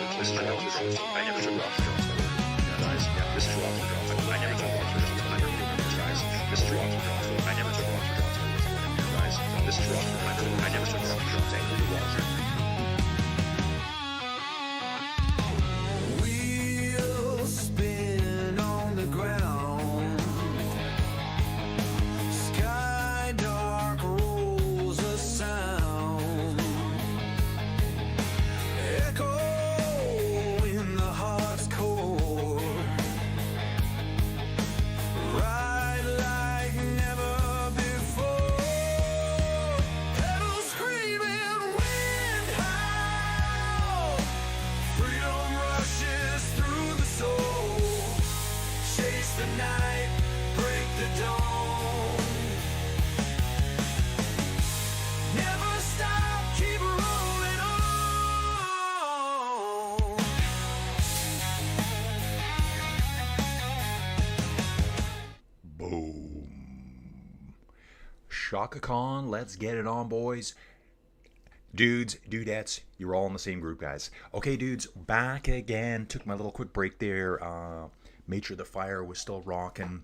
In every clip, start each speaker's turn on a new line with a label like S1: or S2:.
S1: This is Rock for Johnson. I never took Rock for Johnson. Guys, yeah, this is Rock for Johnson. I never took Rock for Johnson. I never took this, guys. This is Rock for Johnson. I never took Rock for Johnson. Guys, this is Rock for Johnson. I never took Rock for Johnson.
S2: Wheels spin on the ground. Sky dark rolls a sound. Echo in the heart's core. Ride like never before. Pedals screaming, wind howl. Freedom rushes through the soul. Chase the night, break the dawn. Never stop, keep rolling on.
S3: Boom. Shaka Khan, let's get it on, boys. Dudes, dudettes, you're all in the same group, guys. Okay, dudes, back again. Took my little quick break there. Made sure the fire was still rocking.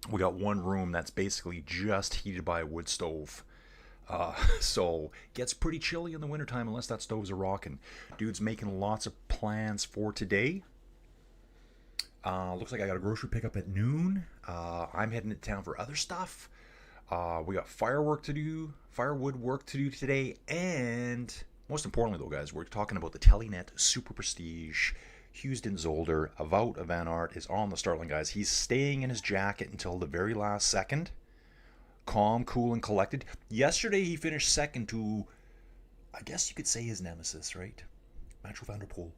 S3: We got one room that's basically just heated by a wood stove. So gets pretty chilly in the wintertime unless that stove's a rocking. Dude's making lots of plans for today. Looks like I got a grocery pickup at noon. I'm heading to town for other stuff. We got firewood work to do today, and most importantly, though, guys, we're talking about the Telenet SuperPrestige Heusden-Zolder. Wout van Aert is on the start line, guys. He's staying in his jacket until the very last second. Calm, cool, and collected. Yesterday, he finished second to, I guess you could say, his nemesis, right? Matthew van der Poel.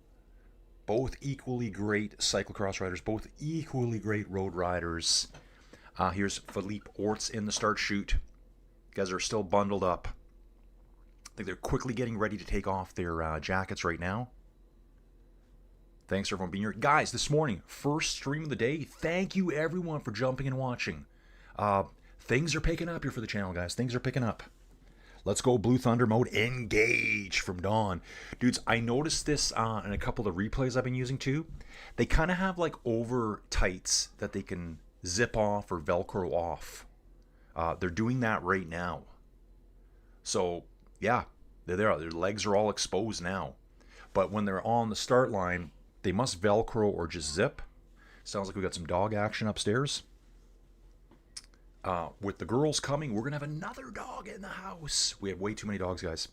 S3: Both equally great cyclocross riders, both equally great road riders. Here's Philippe Orts in the start chute. You guys are still bundled up. I think they're quickly getting ready to take off their jackets right now. Thanks everyone for being here. Guys, this morning, first stream of the day. Thank you everyone for jumping and watching. Things are picking up here for the channel, guys. Things are picking up. Let's go Blue Thunder mode. Engage from Dawn. Dudes, I noticed this in a couple of replays I've been using too. They kind of have like over tights that they can zip off or Velcro off. They're doing that right now. So, yeah, they're there. Their legs are all exposed now. But when they're on the start line, they must Velcro or just zip. Sounds like we got some dog action upstairs. With the girls coming, we're going to have another dog in the house. We have way too many dogs, guys.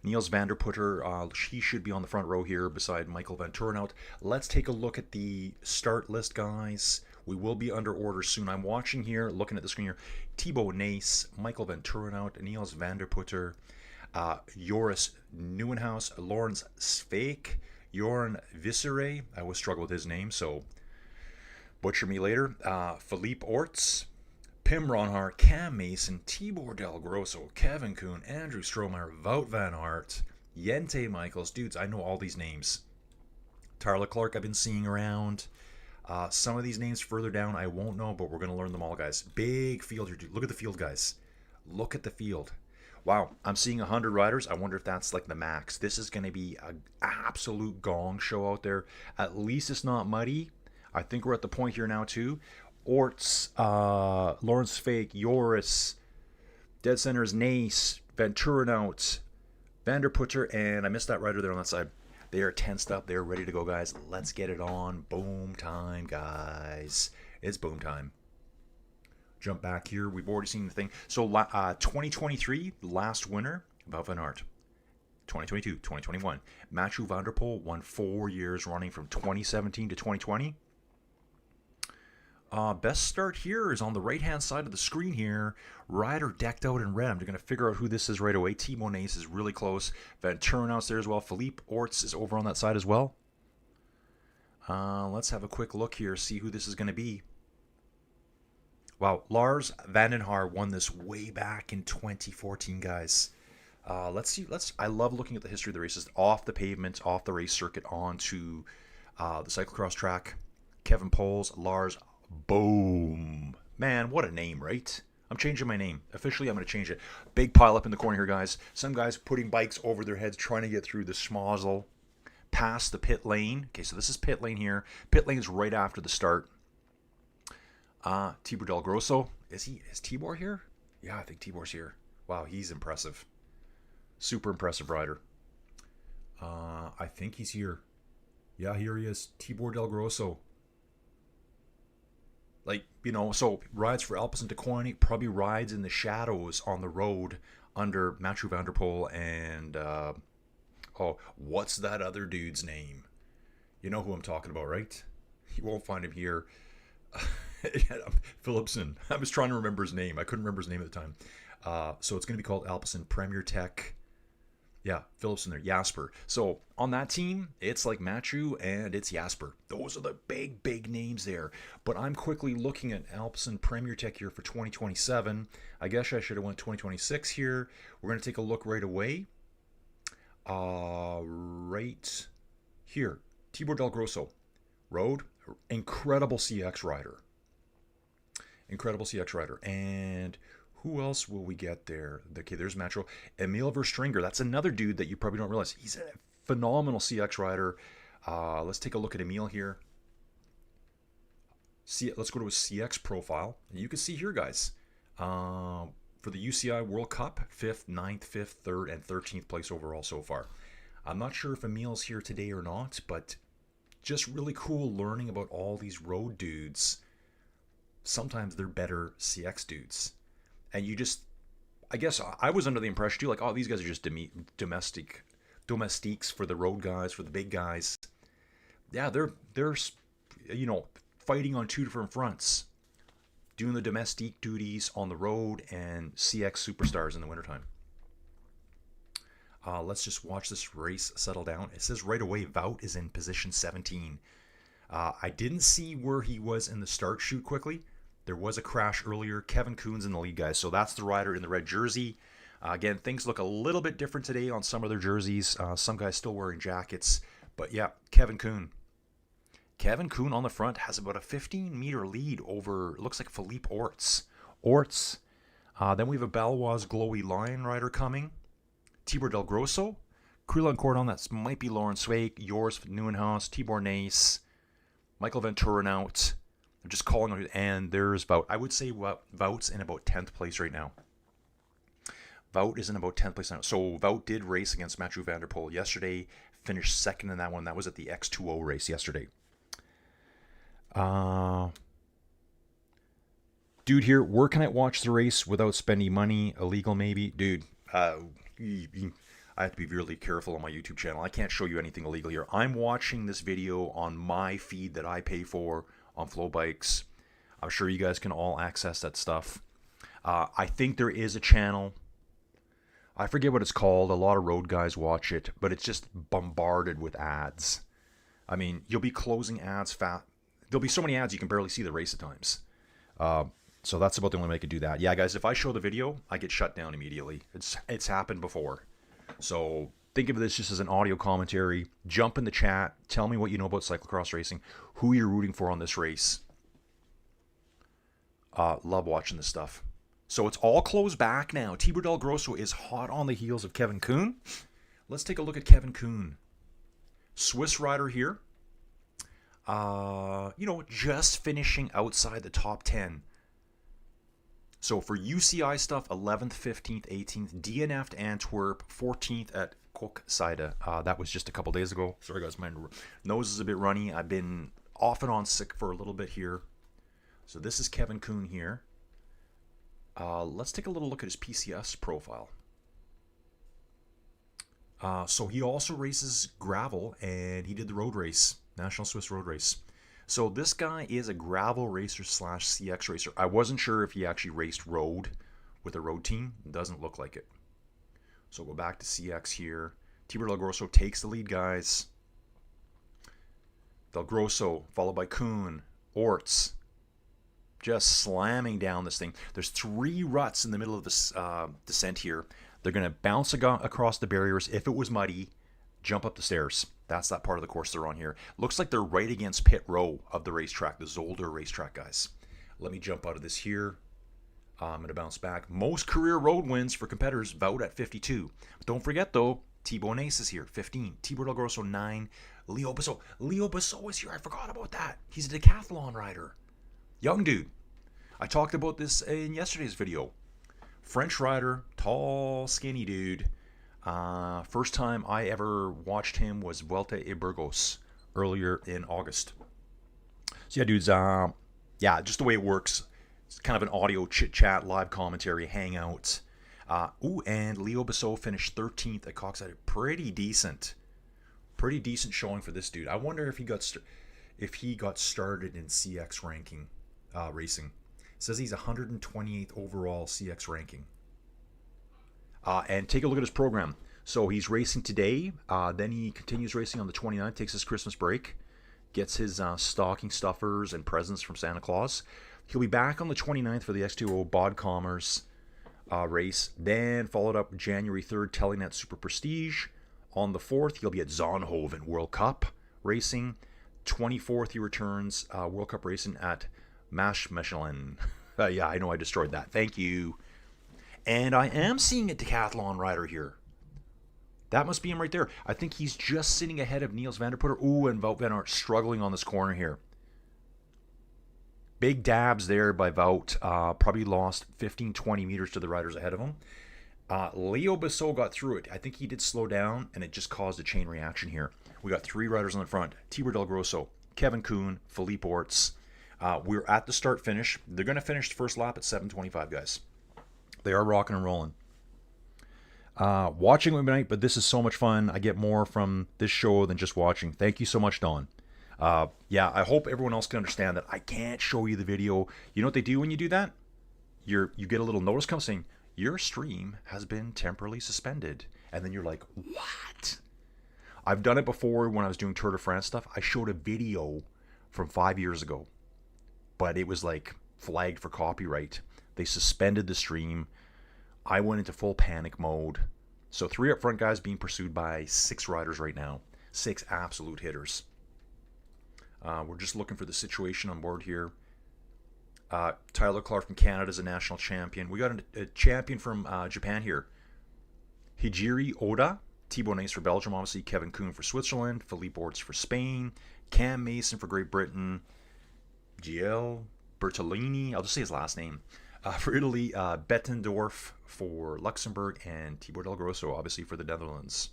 S3: Niels van der Putter, he should be on the front row here beside Michael van Turnhout. Let's take a look at the start list, guys. We will be under order soon. I'm watching here, looking at the screen here. Thibaut Nace, Michael van Turnhout, Niels van der Putter, Joris Nieuwenhuis, Lawrence Sveek, Jorn Visseré. I always struggle with his name, so butcher me later. Philippe Orts, Pim Ronhart, Cam Mason, Tibor Del Grosso, Kevin Kuhn, Andrew Strohmeyer, Wout van Aert, Jente Michaels. Dudes, I know all these names. Tyler Clark I've been seeing around. Some of these names further down I won't know, but we're going to learn them all, guys. Big field here, dude. Look at the field, guys. Look at the field. Wow, I'm seeing 100 riders. I wonder if that's like the max. This is going to be an absolute gong show out there. At least it's not muddy. I think we're at the point here now, too. Orts, Lawrence Fake, Joris, Dead Centers, Nace, Van Turnhout, Van der Putter, and I missed that rider there on that side. They are tensed up. They're ready to go, guys. Let's get it on. Boom time, guys. It's boom time. Jump back here. We've already seen the thing. So 2023, last winner, Wout van Aert. 2022, 2021. Matthew van der Poel won 4 years running from 2017 to 2020. Best start here is on the right-hand side of the screen here. Rider decked out in red. I'm going to figure out who this is right away. Thibaut Nace is really close. Van Turnhout's there as well. Philippe Orts is over on that side as well. Let's have a quick look here, see who this is going to be. Wow, Lars van den Haar won this way back in 2014, guys. Let's see. I love looking at the history of the races. Off the pavement, off the race circuit, onto the cyclocross track. Kevin Poles, Lars. Boom. Man, what a name, right? I'm changing my name. Officially, I'm going to change it. Big pile up in the corner here, guys. Some guys putting bikes over their heads trying to get through the schmozzle. past the pit lane. Okay, so this is pit lane here. Pit lane is right after the start. Tibor del Grosso. Is Tibor here? Yeah, I think Tibor's here. Wow, he's impressive. Super impressive rider. I think he's here. Yeah, here he is. Tibor del Grosso. Like, you know, so rides for Alpecin de Koning, probably rides in the shadows on the road under Mathieu van der Poel and, what's that other dude's name? You know who I'm talking about, right? You won't find him here. Philipsen. I was trying to remember his name. I couldn't remember his name at the time. So it's going to be called Alpecin Premier Tech. Yeah, Philipsen there. Jasper. So on that team, it's like Mathieu and it's Jasper. Those are the big names there. But I'm quickly looking at Alpecin Premier Tech here for 2027. I guess I should have went 2026 here. We're going to take a look right away. Right here. Tibor del Grosso. Road. Incredible CX rider. Incredible CX rider. And who else will we get there? Okay, there's Mathieu. Emil Verstringer. That's another dude that you probably don't realize. He's a phenomenal CX rider. Let's take a look at Emil here. Let's go to his CX profile. And you can see here, guys. For the UCI World Cup, 5th, 9th, 5th, 3rd, and 13th place overall so far. I'm not sure if Emil's here today or not, but just really cool learning about all these road dudes. Sometimes they're better CX dudes. And you just, I guess I was under the impression too, like, oh, these guys are just domestiques for the road guys, for the big guys. Yeah, they're you know, fighting on two different fronts. Doing the domestique duties on the road and CX superstars in the wintertime. Let's just watch this race settle down. It says right away, Wout is in position 17. I didn't see where he was in the start chute quickly. There was a crash earlier. Kevin Kuhn's in the lead, guys. So that's the rider in the red jersey. Again, things look a little bit different today on some of their jerseys. Some guys still wearing jackets. But yeah, Kevin Kuhn. Kevin Kuhn on the front has about a 15-meter lead over, looks like Philippe Orts. Then we have a Balois Glowy Lion rider coming. Tibor del Grosso. Krillon Cordon, that might be Lauren Swake. Yours Nieuwenhuis. Tibor Nace. Michael Van Turenhout. I'm just calling on it. And there's Wout. I would say Wout's in about 10th place right now. Wout is in about 10th place now. So Wout did race against Mathieu van der Poel yesterday. Finished second in that one. That was at the X2O race yesterday. Dude here, where can I watch the race without spending money? Illegal maybe? Dude, I have to be really careful on my YouTube channel. I can't show you anything illegal here. I'm watching this video on my feed that I pay for on Flow Bikes. I'm sure you guys can all access that stuff. I think there is a channel. I forget what it's called. A lot of road guys watch it, but it's just bombarded with ads. I mean, you'll be closing ads fast. There'll be so many ads you can barely see the race at times. So that's about the only way I could do that. Yeah, guys, if I show the video, I get shut down immediately. It's happened before. So think of this just as an audio commentary. Jump in the chat. Tell me what you know about cyclocross racing. Who you're rooting for on this race. Love watching this stuff. So it's all closed back now. Tibor del Grosso is hot on the heels of Kevin Kuhn. Let's take a look at Kevin Kuhn. Swiss rider here. Just finishing outside the top 10. So for UCI stuff, 11th, 15th, 18th, DNF to Antwerp, 14th at Koksijde. That was just a couple days ago. Sorry guys, my nose is a bit runny. I've been off and on sick for a little bit here. So this is Kevin Kuhn here. Let's take a little look at his PCS profile. So he also races gravel, and he did the road race, National Swiss Road Race. So this guy is a gravel racer / CX racer. I wasn't sure if he actually raced road with a road team. Doesn't look like it. So go back to CX here. Tibor del Grosso takes the lead, guys. Del Grosso, followed by Kuhn, Orts. Just slamming down this thing. There's 3 ruts in the middle of this descent here. They're going to bounce across the barriers. If it was muddy, jump up the stairs. That's that part of the course they're on here. Looks like they're right against pit row of the racetrack, the Zolder racetrack, guys. Let me jump out of this here. I'm going to bounce back. Most career road wins for competitors, Wout at 52. But don't forget, though, Tibor Nace is here, 15. Tibor del Grosso, 9. Leo Basso. Leo Basso is here. I forgot about that. He's a decathlon rider. Young dude. I talked about this in yesterday's video. French rider, tall, skinny dude. First time I ever watched him was Vuelta a Burgos earlier in August. So yeah, dudes, yeah, just the way it works. It's kind of an audio chit-chat, live commentary, hangout. And Leo Basso finished 13th at Coxside. Pretty decent showing for this dude. I wonder if he got started in CX ranking racing. It says he's 128th overall CX ranking. And take a look at his program. So he's racing today. Then he continues racing on the 29th. Takes his Christmas break. Gets his stocking stuffers and presents from Santa Claus. He'll be back on the 29th for the X2O Bodcommers race. Then followed up January 3rd, Telenet SuperPrestige. On the 4th, he'll be at Zonhoven World Cup racing. 24th, he returns World Cup racing at Michelin. Yeah, I know I destroyed that. Thank you. And I am seeing a decathlon rider here. That must be him right there. I think he's just sitting ahead of Niels van der Putter. Ooh, and Wout van Aert struggling on this corner here. Big dabs there by Wout. Probably lost 15-20 meters to the riders ahead of him. Leo Basso got through it. I think he did slow down, and it just caused a chain reaction here. We got 3 riders on the front. Tibor del Grosso, Kevin Kuhn, Philippe Orts. We're at the start-finish. They're going to finish the first lap at 7:25, guys. They are rocking and rolling. Watching with me tonight, but this is so much fun. I get more from this show than just watching. Thank you so much, Dawn. Yeah, I hope everyone else can understand that I can't show you the video. You know what they do when you do that? You get a little notice come saying, your stream has been temporarily suspended. And then you're like, what? I've done it before when I was doing Tour de France stuff. I showed a video from 5 years ago, but it was like flagged for copyright. They suspended the stream. I went into full panic mode. So 3 up front guys being pursued by 6 riders right now. 6 absolute hitters. We're just looking for the situation on board here. Tyler Clark from Canada is a national champion. We got a champion from Japan here. Hijiri Oda. Thibaut Nace for Belgium, obviously. Kevin Kuhn for Switzerland. Philippe Orts for Spain. Cam Mason for Great Britain. Giel Bertolini. I'll just say his last name. For Italy, Bettendorf for Luxembourg. And Tibor del Grosso, obviously, for the Netherlands.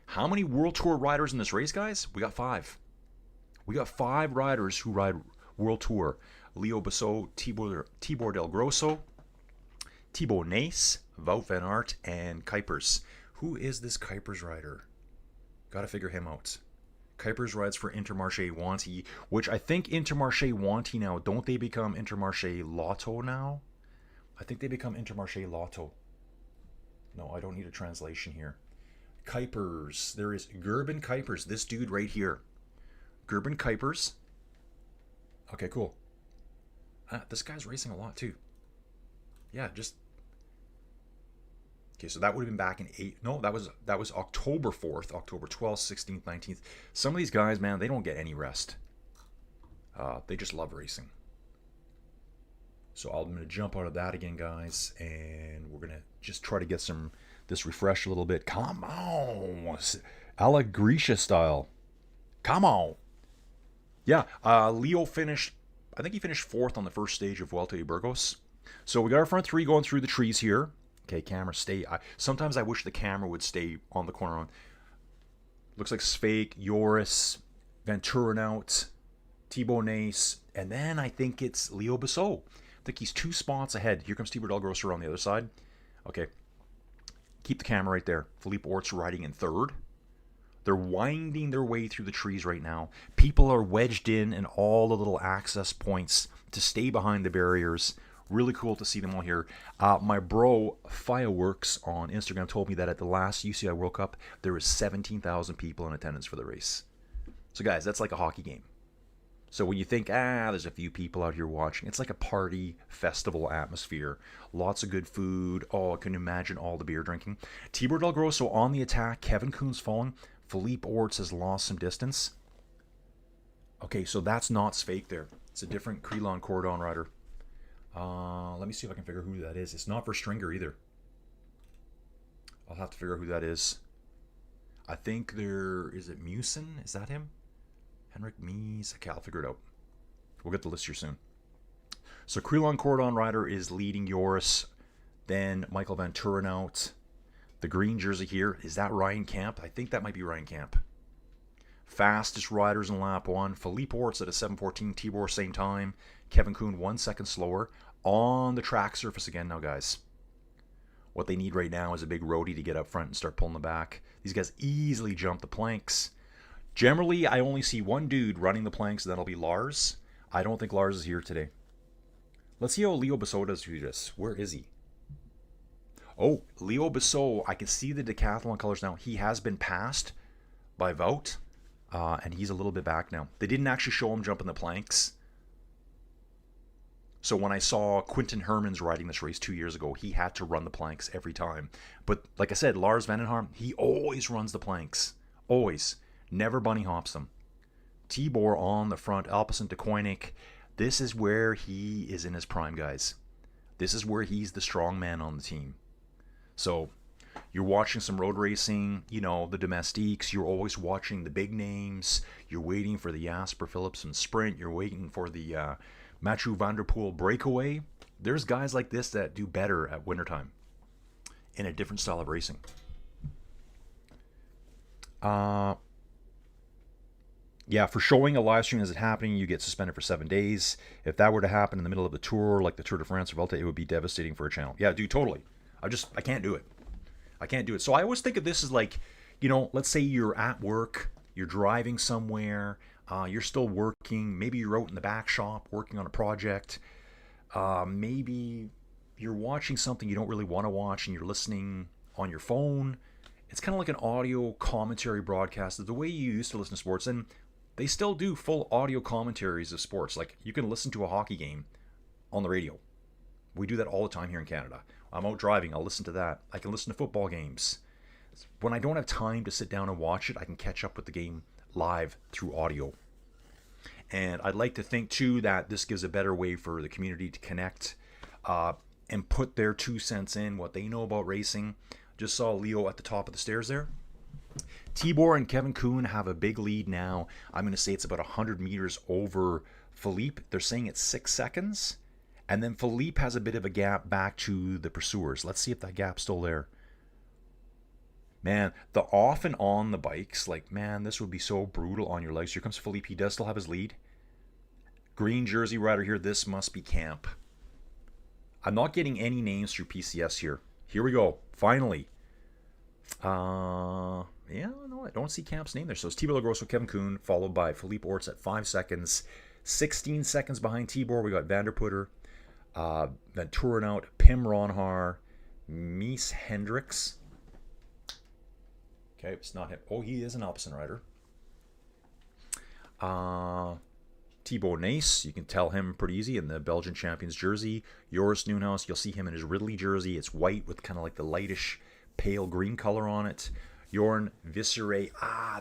S3: How many World Tour riders in this race, guys? We got 5. We got 5 riders who ride World Tour. Leo Basso, Tibor del Grosso, Thibaut Nace, Wout van Aert, and Kuipers. Who is this Kuipers rider? Got to figure him out. Kuipers rides for Intermarché Wanty, which I think Intermarché Wanty now, don't they become Intermarché Lotto now? I think they become Intermarché Lotto. No, I don't need a translation here. Kuipers. There is Gerben Kuipers, this dude right here. Gerben Kuipers. Okay, cool. This guy's racing a lot too. Yeah, just... Okay, so that would have been back in 8... No, that was October 4th, October 12th, 16th, 19th. Some of these guys, man, they don't get any rest. They just love racing. So I'm going to jump out of that again, guys, and we're going to just try to get this refresh a little bit. Come on! Allegrecia style. Come on! Yeah, Leo finished... I think he finished 4th on the first stage of Vuelta a Burgos. So we got our front 3 going through the trees here. Okay, camera stay. Sometimes I wish the camera would stay on the corner. Looks like Svake, Joris, Van Turenhout, Thibaut Nace, and then I think it's Leo Basso. I think he's 2 spots ahead. Here comes Tibor del Grosso on the other side. Okay, keep the camera right there. Philippe Orts riding in 3rd. They're winding their way through the trees right now. People are wedged in all the little access points to stay behind the barriers. Really cool to see them all here. My bro, Fireworks, on Instagram told me that at the last UCI World Cup, there was 17,000 people in attendance for the race. So guys, that's like a hockey game. So when you think, there's a few people out here watching, it's like a party, festival atmosphere. Lots of good food. Oh, I can imagine all the beer drinking. Tibor del Grosso on the attack. Kevin Kuhn's falling. Philippe Orts has lost some distance. Okay, so that's not Svake there. It's a different Crelon Cordon rider. Let me see if I can figure who that is. It's not for Stringer either. I'll have to figure out who that is. I think there is it Mewson? Is that him? Henrik Mies. Okay, I'll figure it out. We'll get the list here soon. So Creelon Cordon Rider is leading Joris. Then Michael Van Turenhout. The green jersey here. Is that Ryan Camp? I think that might be Ryan Camp. Fastest riders in lap 1. Philippe Orts at a 7:14. Tibor same time. Kevin Kuhn 1 second slower. On the track surface again now, guys. What they need right now is a big roadie to get up front and start pulling them back. These guys easily jump the planks. Generally, I only see one dude running the planks, and that'll be Lars. I don't think Lars is here today. Let's see how Leo Bissot does do this. Where is he? Oh, Leo Bissot, I can see the decathlon colors now. He has been passed by Wout, and he's a little bit back now. They didn't actually show him jumping the planks. So when I saw Quinten Hermans riding this race 2 years ago, he had to run the planks every time. But like I said, Lars Vandenharm, he always runs the planks. Always. Never bunny hops them. Tibor on the front, Alpecin de Koenig. This is where he is in his prime, guys. This is where he's the strong man on the team. So you're watching some road racing, you know, the domestiques. You're always watching the big names. You're waiting for the Jasper Philipsen sprint. You're waiting for the Mathieu van der Poel breakaway. There's guys like this that do better at wintertime in a different style of racing. Yeah, for showing a live stream as it's happening, you get suspended for 7 days. If that were to happen in the middle of the tour, like the Tour de France or Vuelta, it would be devastating for a channel. Yeah, dude, totally. I can't do it. I can't do it. So I always think of this as like, you know, let's say you're at work, you're driving somewhere, you're still working, maybe you're out in the back shop working on a project, maybe you're watching something you don't really want to watch and you're listening on your phone. It's kind of like an audio commentary broadcast, the way you used to listen to sports, and they still do full audio commentaries of sports. Like you can listen to a hockey game on the radio. We do that all the time here in Canada. I'm out driving, I'll listen to that. I can listen to football games. When I don't have time to sit down and watch it, I can catch up with the game live through audio. And I'd like to think too that this gives a better way for the community to connect and put their 2 cents in, what they know about racing. Just saw Leo at the top of the stairs there. Tibor and Kevin Kuhn have a big lead now. I'm going to say it's about 100 meters over Philippe. They're saying it's 6 seconds. And then Philippe has a bit of a gap back to the pursuers. Let's see if that gap's still there. Man, the off and on the bikes, like, man, this would be so brutal on your legs. Here comes Philippe. He does still have his lead. Green jersey rider here. This must be Camp. I'm not getting any names through PCS here. Here we go. Finally. Yeah, no, I don't see Camp's name there. So it's Tibor Grosso, Kevin Kuhn, followed by Philippe Orts at 5 seconds. 16 seconds behind Tibor, we got Vanderputter, Van Turenhout, Pim Ronhaar, Mies Hendricks. Okay, it's not him. Oh, he is an Alpecin rider. Thibaut Nace, you can tell him pretty easy in the Belgian champions jersey. Joris Nieuwenhuis, you'll see him in his Ridley jersey. It's white with kind of like the lightish pale green color on it. Jorn Visseré,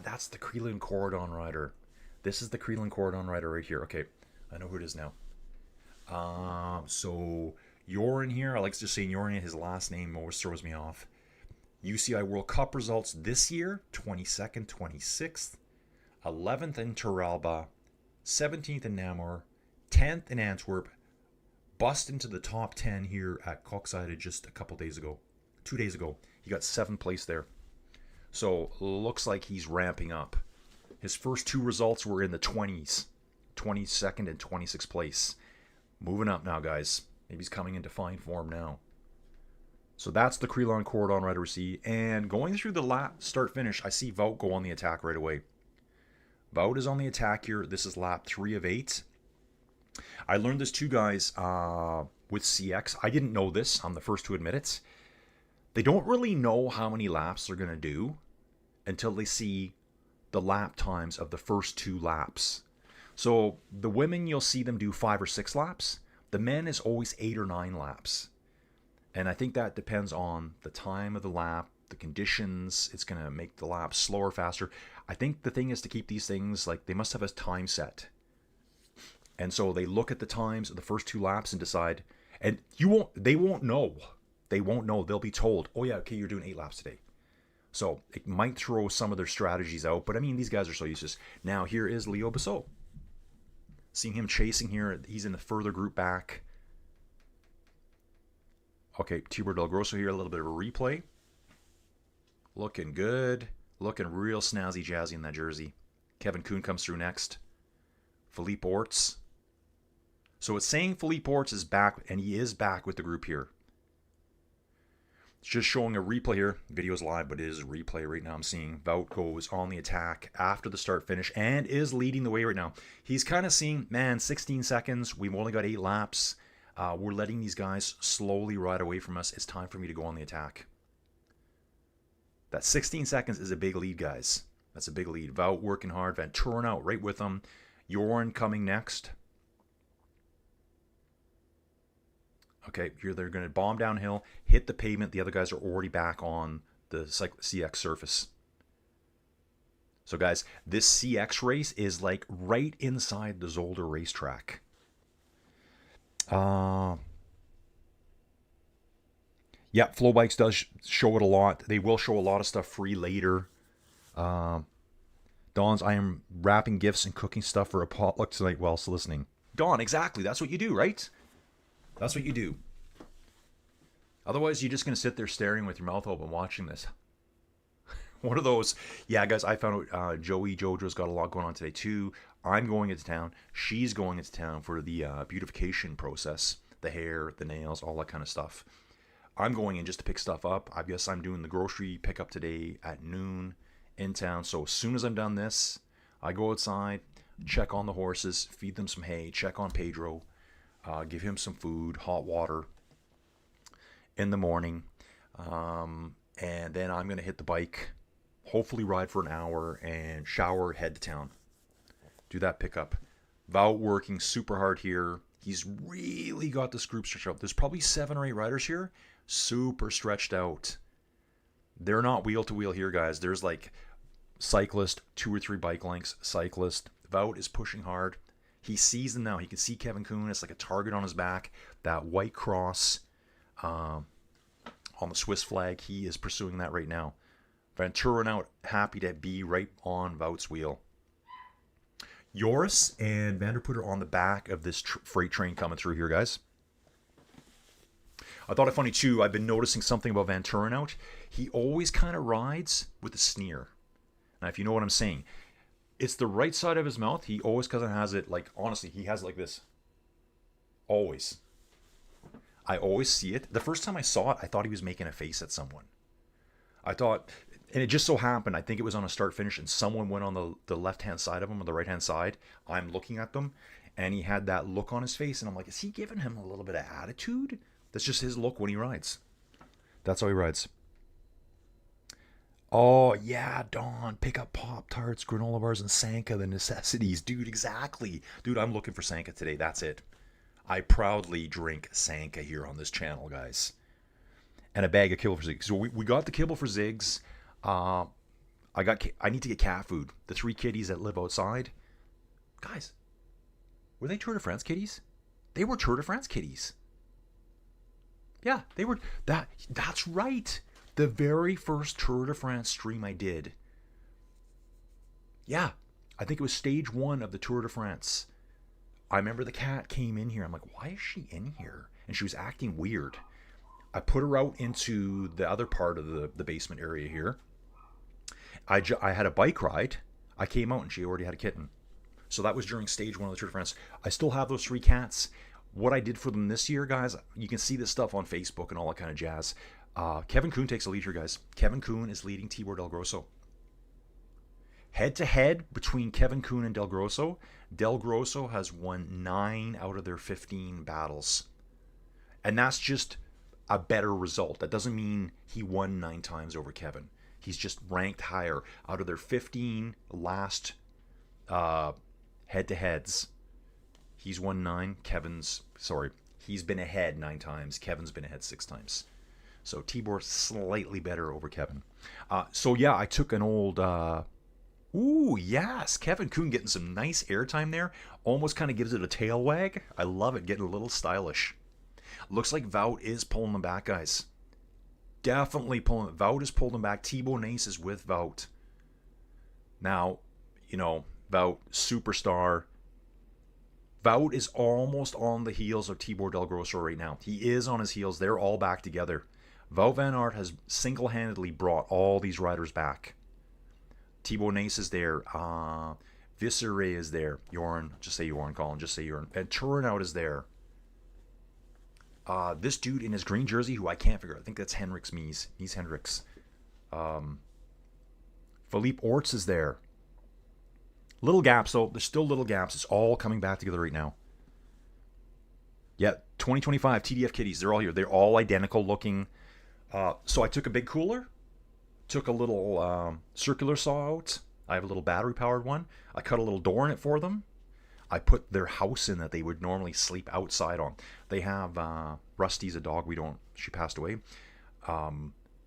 S3: that's the Creelon Cordon rider. This is the Creelon Cordon rider right here. Okay, I know who it is now. So Jorn here, I like to say Jorn, his last name always throws me off. UCI World Cup results this year, 22nd, 26th, 11th in Turalba, 17th in Namur, 10th in Antwerp, bust into the top 10 here at Koksijde just a couple days ago. 2 days ago, he got 7th place there. So looks like he's ramping up. His first 2 results were in the 20s, 22nd and 26th place. Moving up now, guys. Maybe he's coming into fine form now. So that's the Creelon Cordon rider we see. And going through the lap start-finish, I see Wout go on the attack right away. Wout is on the attack here. This is lap 3 of 8. I learned this too, guys, with CX. I didn't know this. I'm the first to admit it. They don't really know how many laps they're going to do until they see the lap times of the first 2 laps. So the women, you'll see them do 5 or 6 laps. The men is always 8 or 9 laps. And I think that depends on the time of the lap, the conditions. It's going to make the lap slower, faster. I think the thing is to keep these things, like, they must have a time set. And so they look at the times of the first 2 laps and decide. And they won't know. They won't know. They'll be told, oh yeah, okay, you're doing 8 laps today. So it might throw some of their strategies out, but I mean, these guys are so useless. Now here is Leo Bissot. Seeing him chasing here, he's in the further group back. Okay, Tibor Del Grosso here, a little bit of a replay. Looking good. Looking real snazzy jazzy in that jersey. Kevin Kuhn comes through next. Philippe Orts. So it's saying Philippe Orts is back, and he is back with the group here. It's just showing a replay here. Video's live, but it is a replay right now. I'm seeing Wout goes on the attack after the start finish and is leading the way right now. He's kind of seeing, man, 16 seconds. We've only got 8 laps. We're letting these guys slowly ride away from us. It's time for me to go on the attack. That 16 seconds is a big lead, guys. That's a big lead. Wout working hard. Van Turen out right with him. Jorn coming next. Okay, here they're going to bomb downhill, hit the pavement. The other guys are already back on the CX surface. So, guys, this CX race is like right inside the Zolder racetrack. Yeah, Flow Bikes does show it a lot. They will show a lot of stuff free later. Dawn's, I am wrapping gifts and cooking stuff for a potluck tonight whilst listening. Dawn, exactly. That's what you do, right? That's what you do. Otherwise, you're just going to sit there staring with your mouth open watching this. One of those. Yeah, guys, I found out Jojo's got a lot going on today, too. I'm going into town. She's going into town for the beautification process. The hair, the nails, all that kind of stuff. I'm going in just to pick stuff up. I guess I'm doing the grocery pickup today at noon in town. So as soon as I'm done this, I go outside, check on the horses, feed them some hay, check on Pedro, give him some food, hot water in the morning. And then I'm going to hit the bike, hopefully ride for an hour and shower, head to town. Do that pickup. Wout working super hard here. He's really got this group stretched out. There's probably 7 or 8 riders here. Super stretched out. They're not wheel to wheel here, guys. There's like cyclist, 2 or 3 bike lengths, cyclist. Wout is pushing hard. He sees them now. He can see Kevin Kuhn. It's like a target on his back. That white cross on the Swiss flag. He is pursuing that right now. Van Turen out, happy to be right on Wout's wheel. Joris and Van der Poel are on the back of this freight train coming through here, guys. I thought it funny, too. I've been noticing something about Van Turen out. He always kind of rides with a sneer. Now, if you know what I'm saying, it's the right side of his mouth. He always kind of has it, like, honestly, he has it like this. Always. I always see it. The first time I saw it, I thought he was making a face at someone. I thought, and it just so happened, I think it was on a start-finish, and someone went on the left-hand side of him, or the right-hand side. I'm looking at them, and he had that look on his face, and I'm like, is he giving him a little bit of attitude? That's just his look when he rides. That's how he rides. Oh, yeah, Dawn, pick up Pop-Tarts, granola bars, and Sanka, the necessities. Dude, exactly. Dude, I'm looking for Sanka today. That's it. I proudly drink Sanka here on this channel, guys. And a bag of kibble for Ziggs. So we got the kibble for Ziggs. I need to get cat food. The 3 kitties that live outside. Guys, were they Tour de France kitties? They were Tour de France kitties. Yeah, they were. That's right. The very first Tour de France stream I did. Yeah, I think it was stage 1 of the Tour de France. I remember the cat came in here. I'm like, why is she in here? And she was acting weird. I put her out into the other part of the basement area here. I had a bike ride. I came out and she already had a kitten. So that was during stage 1 of the Tour de France. I still have those 3 cats. What I did for them this year, guys, you can see this stuff on Facebook and all that kind of jazz. Kevin Kuhn takes a lead here, guys. Kevin Kuhn is leading Tibor Del Grosso. Head-to-head between Kevin Kuhn and Del Grosso. Del Grosso has won 9 out of their 15 battles. And that's just a better result. That doesn't mean he won 9 times over Kevin. He's just ranked higher. Out of their 15 last head-to-heads, he's won 9. He's been ahead 9 times. Kevin's been ahead 6 times. So Tibor's slightly better over Kevin. So yeah, I took an old... Ooh, yes. Kevin Kuhn getting some nice airtime there. Almost kind of gives it a tail wag. I love it. Getting a little stylish. Looks like Wout is pulling them back, guys. definitely pulling. Wout is pulled him back. Thibaut Nace is with Wout. Now, Wout, superstar. Wout is almost on the heels of Tibor Del Grosso right now. He is on his heels. They're all back together. Wout van Aert has single-handedly brought all these riders back. Thibaut Nace is there. Viscere is there. Jorn, just say Jorn, Colin, just say Jorn. And Turnhout is there. This dude in his green jersey, who I can't figure out. I think that's Henrik's Mies. Mies Hendricks. Philippe Orts is there. Little gaps, though. There's still little gaps. It's all coming back together right now. Yeah, 2025 TDF Kitties. They're all here. They're all identical looking. So I took a big cooler. Took a little circular saw out. I have a little battery-powered one. I cut a little door in it for them. I put their house in that they would normally sleep outside on. They have Rusty's a dog. She passed away.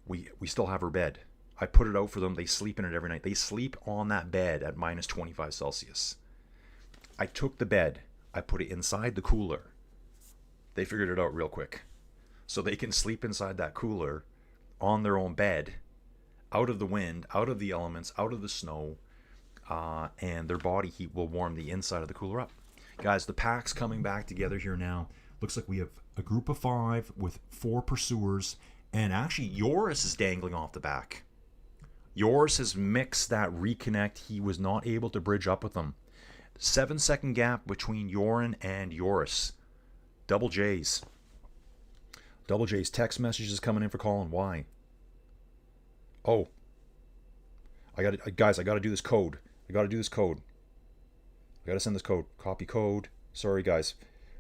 S3: We still have her bed. I put it out for them. They sleep in it every night. They sleep on that bed at minus 25 Celsius. I took the bed. I put it inside the cooler. They figured it out real quick. So they can sleep inside that cooler on their own bed, out of the wind, out of the elements, out of the snow, and their body heat will warm the inside of the cooler up. Guys, the pack's coming back together here now. Looks like we have a group of 5 with 4 pursuers, and actually Joris is dangling off the back. Joris has mixed that reconnect. He was not able to bridge up with them. 7-second gap between Joran and Joris. Double J's. Double J's text messages coming in for Colin. Why? Oh. Guys, I got to do this code. I got to send this code. Copy code. Sorry, guys.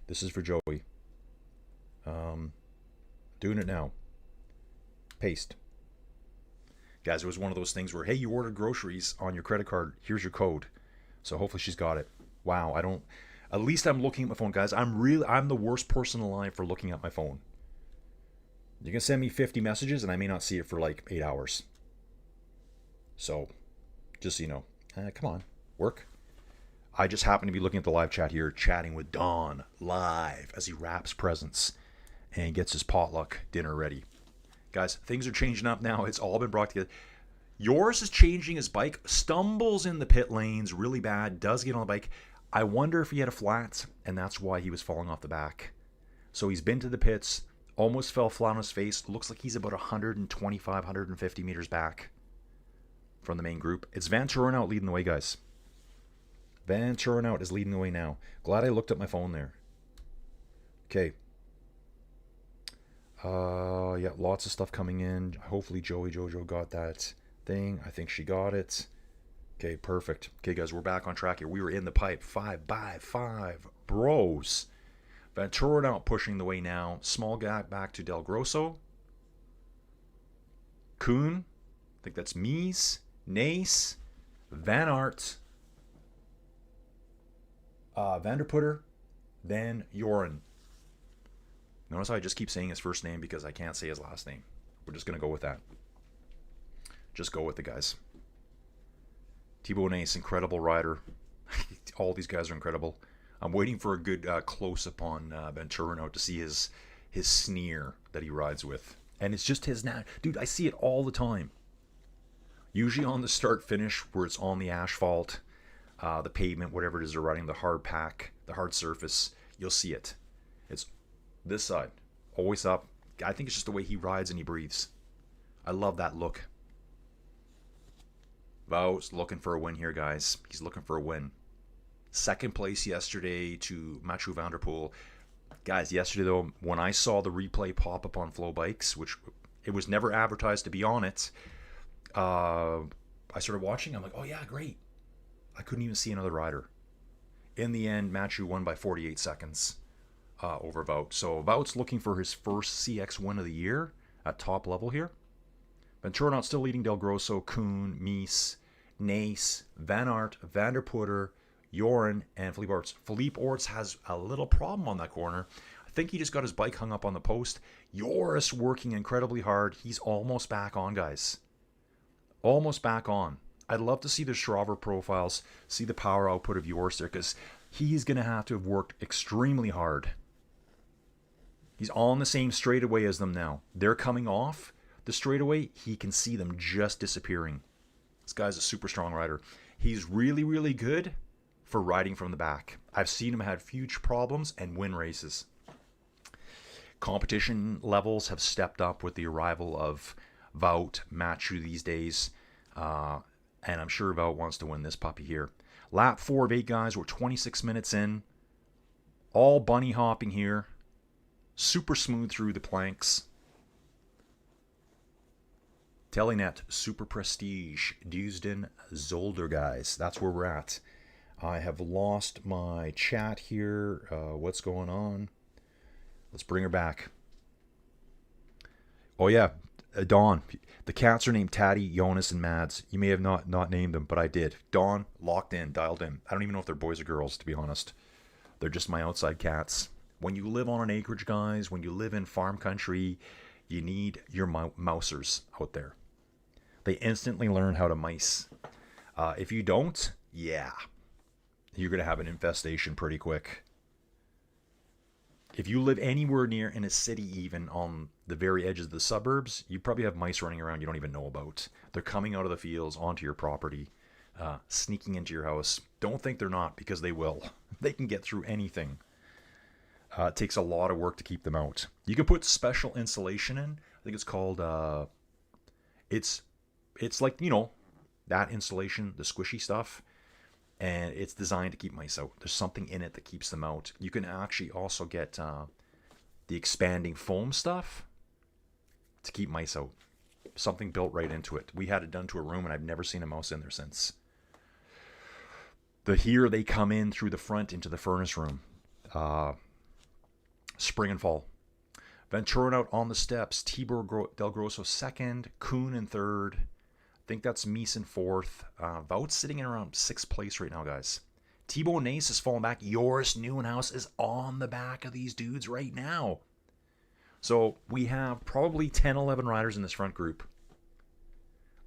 S3: This is for Joey. Doing it now. Paste. Guys, it was one of those things where, hey, you ordered groceries on your credit card. Here's your code. So hopefully she's got it. Wow, at least I'm looking at my phone, guys. I'm the worst person alive for looking at my phone. You can send me 50 messages and I may not see it for like 8 hours. So, just so you know. Come on, work. I just happen to be looking at the live chat here, chatting with Don live as he wraps presents and gets his potluck dinner ready. Guys, things are changing up now. It's all been brought together. Yours is changing his bike, stumbles in the pit lanes really bad, does get on the bike. I wonder if he had a flat, and that's why he was falling off the back. So he's been to the pits, almost fell flat on his face. Looks like he's about 125, 150 meters back from the main group. It's Van Turnhout leading the way, guys. Van Turnhout is leading the way now. Glad I looked at my phone there. Okay. Yeah, lots of stuff coming in. Hopefully Jojo got that thing. I think she got it. Okay, perfect. Okay, guys, we're back on track here. We were in the pipe. 5x5 bros. Van Turnhout pushing the way now. Small gap back to Del Grosso. Kuhn. I think that's Mies. Nace. Van Aert. Vanderputter. Then Joran. Notice how I just keep saying his first name because I can't say his last name. We're just going to go with that. Just go with it, guys. Thibaut Nace, incredible rider. All these guys are incredible. I'm waiting for a good close-up on Van Turnhout to see his sneer that he rides with. And it's just his... Dude, I see it all the time. Usually on the start-finish where it's on the asphalt, the pavement, whatever it is they're riding, the hard pack, the hard surface, you'll see it. It's this side, always up. I think it's just the way he rides and he breathes. I love that look. Wout's looking for a win here, guys. He's looking for a win. Second place yesterday to Mathieu van der Poel. Guys, yesterday, though, when I saw the replay pop up on Flow Bikes, which it was never advertised to be on it, I started watching. I'm like, oh, yeah, great. I couldn't even see another rider. In the end, Mathieu won by 48 seconds. Over Wout. So Wout's looking for his first CX win of the year at top level here. Van Turnhout still leading Del Grosso, Kuhn, Mies, Nace, Van Aert, Vanderputter, Joran, and Philippe Orts. Philippe Orts has a little problem on that corner. I think he just got his bike hung up on the post. Joris working incredibly hard. He's almost back on, guys. Almost back on. I'd love to see the Strava profiles, see the power output of Joris there, because he's going to have worked extremely hard. He's on the same straightaway as them now. They're coming off. the straightaway, he can see them just disappearing. This guy's a super strong rider. He's really, really good for riding from the back. I've seen him have huge problems and win races. Competition levels have stepped up with the arrival of Wout Matthew these days. And I'm sure Wout wants to win this puppy here. Lap 4 of 8, guys. We're 26 minutes in. All bunny hopping here. Super smooth through the planks. Telenet, SuperPrestige, Heusden-Zolder, guys. That's where we're at. I have lost my chat here. What's going on? Let's bring her back. Oh, yeah. Dawn. The cats are named Taddy, Jonas, and Mads. You may have not named them, but I did. Dawn, locked in, dialed in. I don't even know if they're boys or girls, to be honest. They're just my outside cats. When you live on an acreage, guys, when you live in farm country, you need your mousers out there. They instantly learn how to mice. If you don't, yeah, you're going to have an infestation pretty quick. If you live anywhere near in a city, even on the very edges of the suburbs, you probably have mice running around you don't even know about. They're coming out of the fields onto your property, sneaking into your house. Don't think they're not, because they will. They can get through anything. It takes a lot of work to keep them out. You can put special insulation in. I think it's called, it's like, you know, that insulation, the squishy stuff. And it's designed to keep mice out. There's something in it that keeps them out. You can actually also get the expanding foam stuff to keep mice out. Something built right into it. We had it done to a room, and I've never seen a mouse in there since. Here they come in through the front into the furnace room. Spring and fall. Ventura out on the steps. Tibor Del Grosso second. Kuhn in third. I think that's Mies in fourth. Wout's sitting in around 6th place right now, guys. Thibaut Nace is falling back. Joris Nieuwenhuis is on the back of these dudes right now. So we have probably 10, 11 riders in this front group.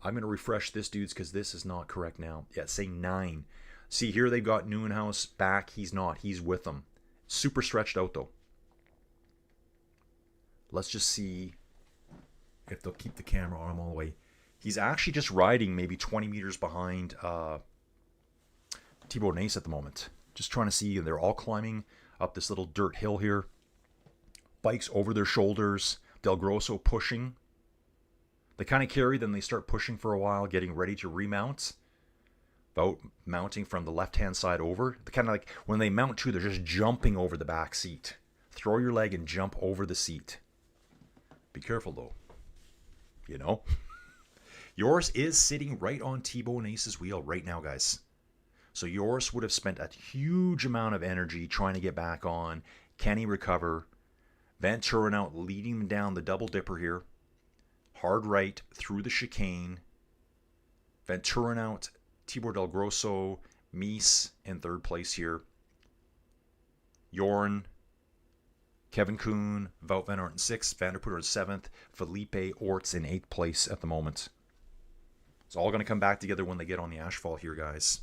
S3: I'm going to refresh this, dudes, because this is not correct now. Yeah, it's saying 9. See, here they've got Nieuwenhuis back. He's not. He's with them. Super stretched out, though. Let's just see if they'll keep the camera on him all the way. He's actually just riding maybe 20 meters behind Thibaut Nace at the moment. Just trying to see, and they're all climbing up this little dirt hill here. Bikes over their shoulders. Del Grosso pushing. They kind of carry, then they start pushing for a while, getting ready to remount. Wout mounting from the left-hand side over. Kind of like when they mount too, they're just jumping over the back seat. Throw your leg and jump over the seat. Be careful, though. You know? Joris is sitting right on Thibaut Nace's wheel right now, guys. So Joris would have spent a huge amount of energy trying to get back on. Can he recover? Van Turenhout leading him down the double dipper here. Hard right through the chicane. Van Turenhout, Tibor Del Grosso, Mies in 3rd place here. Jorn, Kevin Kuhn, Wout van Aert in 6th, Van der Poel in 7th, Felipe Orts in 8th place at the moment. It's all going to come back together when they get on the asphalt here, guys.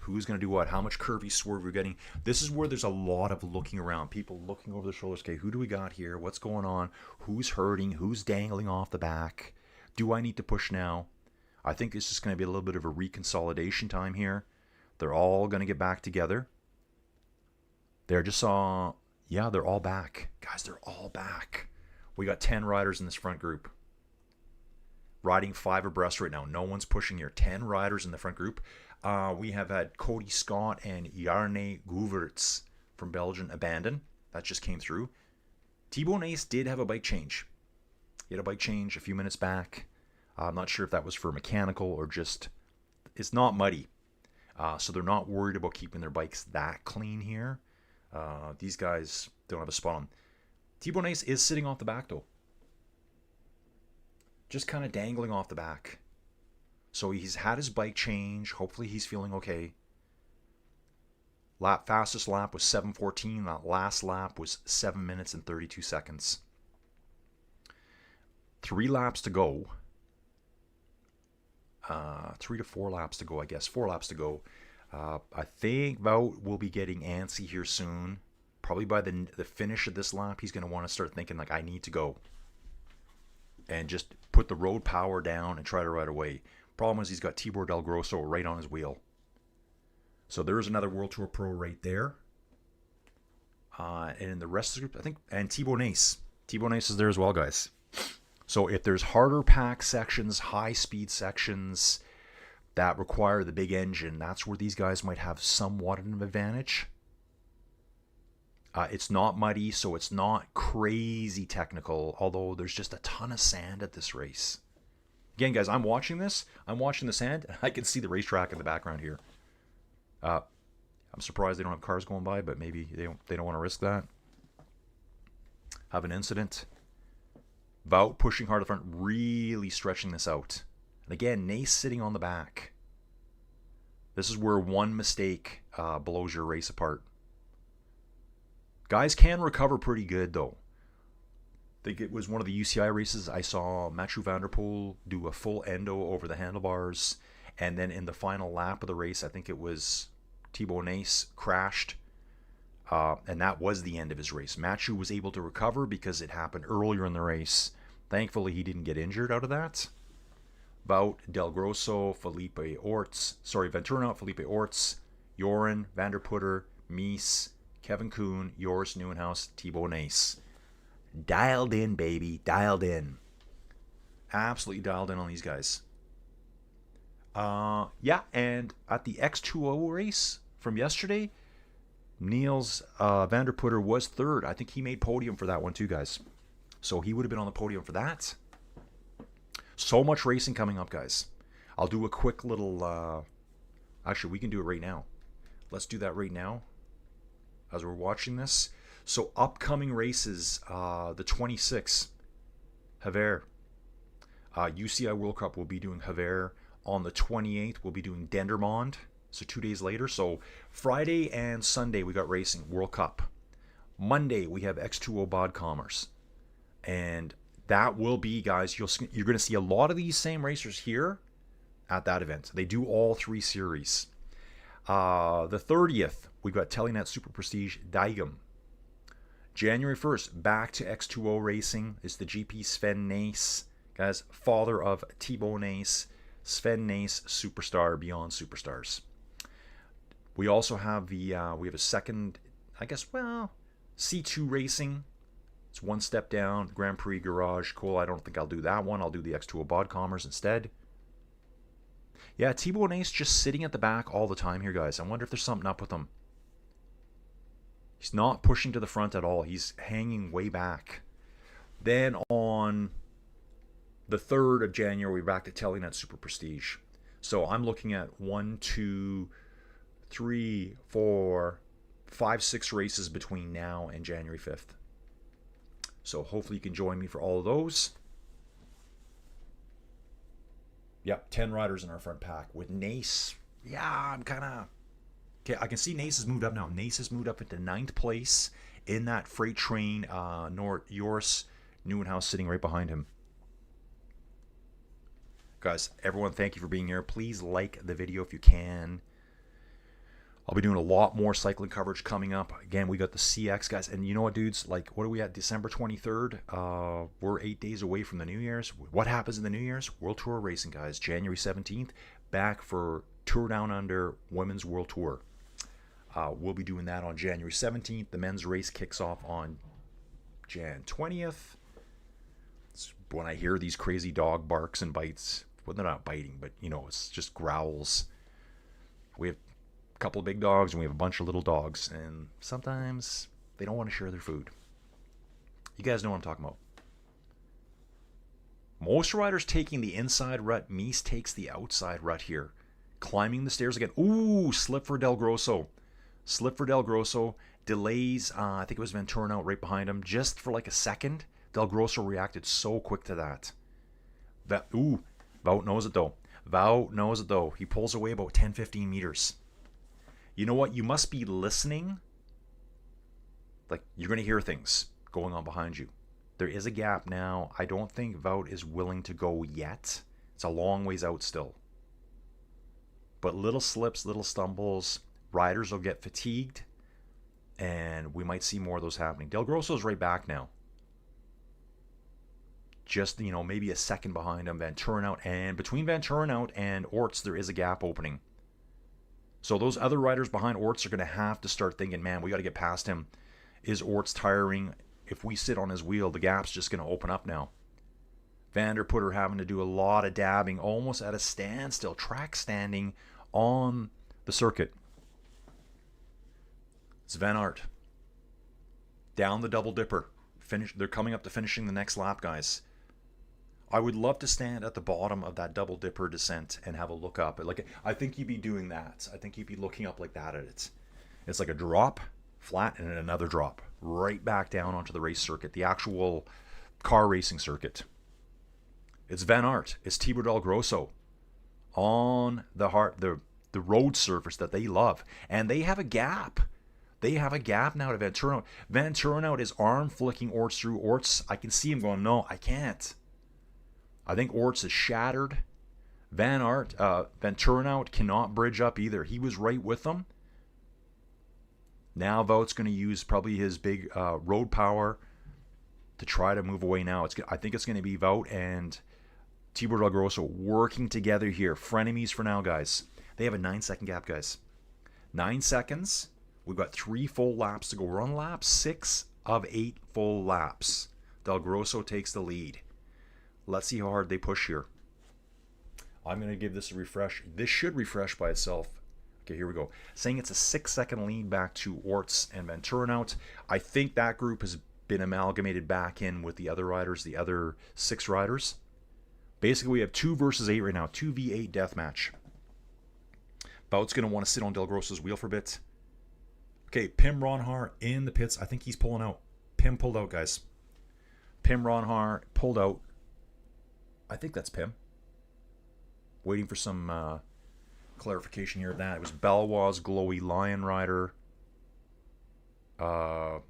S3: Who's going to do what? How much curvy swerve we're getting? This is where there's a lot of looking around. People looking over their shoulders. Okay, who do we got here? What's going on? Who's hurting? Who's dangling off the back? Do I need to push now? I think it's just going to be a little bit of a reconsolidation time here. They're all going to get back together. They're just yeah, they're all back. Guys, they're all back. We got 10 riders in this front group. Riding 5 abreast right now. No one's pushing here. 10 riders in the front group. We have had Cody Scott and Jarne Goeverts from Belgium abandon. That just came through. Thibaut Nace did have a bike change. He had a bike change a few minutes back. I'm not sure if that was for mechanical or just... It's not muddy. So they're not worried about keeping their bikes that clean here. These guys don't have a spot on. Thibaut Nace is sitting off the back, though. Just kind of dangling off the back. So he's had his bike change. Hopefully he's feeling okay. Fastest lap was 7:14. That last lap was 7 minutes and 32 seconds. 3 laps to go. 3 to 4 laps to go, I guess. 4 laps to go. I think Wout will be getting antsy here soon. Probably by the finish of this lap, he's going to want to start thinking, like, I need to go. and just put the road power down and try to ride away. Problem is he's got Tibor Del Grosso right on his wheel. So there's another World Tour pro right there. And in the rest of the group, I think, and Thibaut Nace. Thibaut Nace is there as well, guys. So if there's harder pack sections, high speed sections that require the big engine, that's where these guys might have somewhat of an advantage. It's not muddy, so it's not crazy technical, although there's just a ton of sand at this race. Again, guys, I'm watching this. I'm watching the sand, and I can see the racetrack in the background here. I'm surprised they don't have cars going by, but maybe they don't want to risk that. Have an incident. Wout pushing hard at the front, really stretching this out. And again, Nace sitting on the back. This is where one mistake blows your race apart. Guys can recover pretty good, though. I think it was one of the UCI races I saw Mathieu van der Poel do a full endo over the handlebars. And then in the final lap of the race, I think it was Thibaut Nace crashed. And that was the end of his race. Mathieu was able to recover because it happened earlier in the race. Thankfully, he didn't get injured out of that. Wout, Del Grosso, Venturnout, Felipe Orts, Joren, Van der Putter, Mies, Kevin Kuhn, Joris Nieuwenhuis, Thibaut Nace. Dialed in, baby. Dialed in. Absolutely dialed in on these guys. Yeah, and at the X2O race from yesterday, Niels Van der Putter was third. I think he made podium for that one too, guys. So he would have been on the podium for that. So much racing coming up, guys. I'll do a quick little... actually, we can do it right now. Let's do that right now as we're watching this. So upcoming races, the 26th, Havre. UCI World Cup will be doing Havre. On the 28th, we'll be doing Dendermonde. So 2 days later. So Friday and Sunday, we got racing, World Cup. Monday, we have X2O Bod Commerce. And that will be, guys, you're going to see a lot of these same racers here at that event. They do all 3 series. The 30th, we've got Telenet SuperPrestige Daegum. January 1st, back to X2O racing is the GP Sven Nace. Guys, father of Thibaut Nace. Sven Nace, superstar beyond superstars. We also have we have a second, I guess, well, C2 racing. It's one step down, Grand Prix Garage. Cool, I don't think I'll do that one. I'll do the X2O Bod Commerce instead. Yeah, Thibaut Nace just sitting at the back all the time here, guys. I wonder if there's something up with him. He's not pushing to the front at all. He's hanging way back. Then on the 3rd of January, we're back to Telenet SuperPrestige. So I'm looking at 1, 2, 3, 4, 5, 6 races between now and January 5th. So hopefully you can join me for all of those. Yep, 10 riders in our front pack. With Nace, yeah, I'm kind of... Okay, I can see Nace has moved up now. Nace has moved up into 9th place in that freight train. Joris Nieuwenhuis sitting right behind him. Guys, everyone, thank you for being here. Please like the video if you can. I'll be doing a lot more cycling coverage coming up. Again, we got the CX, guys. And you know what, dudes? Like, what are we at? December 23rd? We're 8 days away from the New Year's. What happens in the New Year's? World Tour racing, guys. January 17th, back for Tour Down Under Women's World Tour. We'll be doing that on January 17th. The men's race kicks off on Jan 20th. It's when I hear these crazy dog barks and bites. Well, they're not biting, but, you know, it's just growls. We have a couple of big dogs and we have a bunch of little dogs, and sometimes they don't want to share their food. You guys know what I'm talking about. Most riders taking the inside rut. Mies takes the outside rut here. Climbing the stairs again. Ooh, slip for Del Grosso. Slip for Del Grosso. Delays, I think it was Venturnout right behind him, just for like a second. Del Grosso reacted so quick to that. Ooh, Wout knows it though. Wout knows it though. He pulls away about 10-15 meters. You know what? You must be listening. Like, you're going to hear things going on behind you. There is a gap now. I don't think Wout is willing to go yet. It's a long ways out still. But little slips, little stumbles, riders will get fatigued, and we might see more of those happening. Del Grosso's right back now. just, maybe a second behind him, Van Turnhout. And between Van Turnhout and Orts, there is a gap opening. So those other riders behind Orts are going to have to start thinking, man, we got to get past him. Is Orts tiring? If we sit on his wheel, the gap's just going to open up now. Vanderputter having to do a lot of dabbing, almost at a standstill, track standing on the circuit. It's Van Aert. Down the double dipper. They're coming up to finishing the next lap, guys. I would love to stand at the bottom of that double dipper descent and have a look up. I think you'd be doing that. I think you'd be looking up like that at it. It's like a drop, flat, and then another drop. Right back down onto the race circuit. The actual car racing circuit. It's Van Aert. It's Thibaut Del Grosso. On the road surface that they love. And they have a gap. They have a gap now to Van Turnhout. Van Turnhout is arm flicking Orts through. Orts, I can see him going, no, I can't. I think Orts is shattered. Van Turnhout cannot bridge up either. He was right with them. Now Wout's going to use probably his big road power to try to move away now. I think it's going to be Wout and Thibaut Del Grosso working together here. Frenemies for now, guys. They have a 9-second gap, guys. 9 seconds. We've got 3 full laps to go. We're on lap 6 of 8 full laps. Del Grosso takes the lead. Let's see how hard they push here. I'm going to give this a refresh. This should refresh by itself. Okay, here we go. Saying it's a 6-second lead back to Orts and Van Turnhout. I think that group has been amalgamated back in with the other riders, the other 6 riders. Basically, we have 2 versus 8 right now. 2v8 deathmatch. Wout's going to want to sit on Del Grosso's wheel for a bit. Okay, Pim Ronhaar in the pits. I think he's pulling out. Pim pulled out, guys. Pim Ronhaar pulled out. I think that's Pim. Waiting for some clarification here of that. It was Balois, Glowy, Lion Rider. Yeah,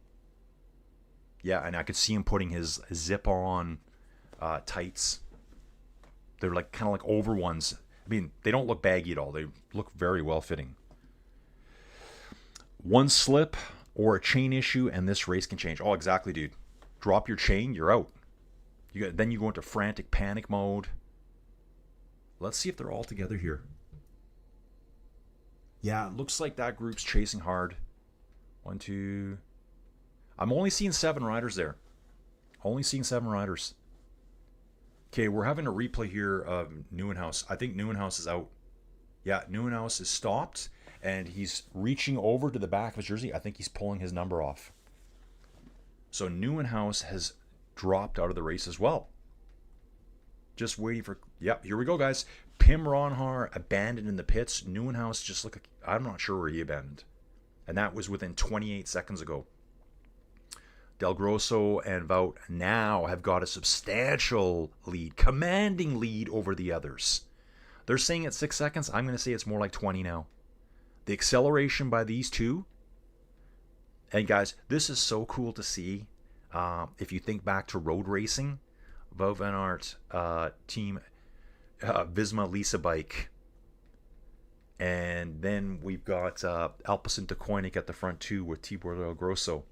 S3: and I could see him putting his zip-on tights. They're like kind of like over ones. I mean, they don't look baggy at all. They look very well-fitting. One slip or a chain issue, and this race can change. Oh, exactly, dude. Drop your chain, you're out. Then you go into frantic panic mode. Let's see if they're all together here. Yeah, it looks like that group's chasing hard. 1, 2. I'm only seeing 7 riders there. Only seeing 7 riders. Okay, we're having a replay here of Nieuwenhuis. I think Nieuwenhuis is out. Yeah, Nieuwenhuis is stopped, and he's reaching over to the back of his jersey. I think he's pulling his number off. So Nieuwenhuis has dropped out of the race as well. Just waiting for... Yep, here we go, guys. Pim Ronhaar abandoned in the pits. Nieuwenhuis just look like... I'm not sure where he abandoned. And that was within 28 seconds ago. Del Grosso and Wout now have got a substantial lead, commanding lead over the others. They're saying it's 6 seconds. I'm going to say it's more like 20 now. The acceleration by these two. And guys, this is so cool to see. If you think back to road racing, Wout van Aert, team Visma Lisa Bike. And then we've got Alpecin de Koenig at the front too with Thibaut Del Grosso.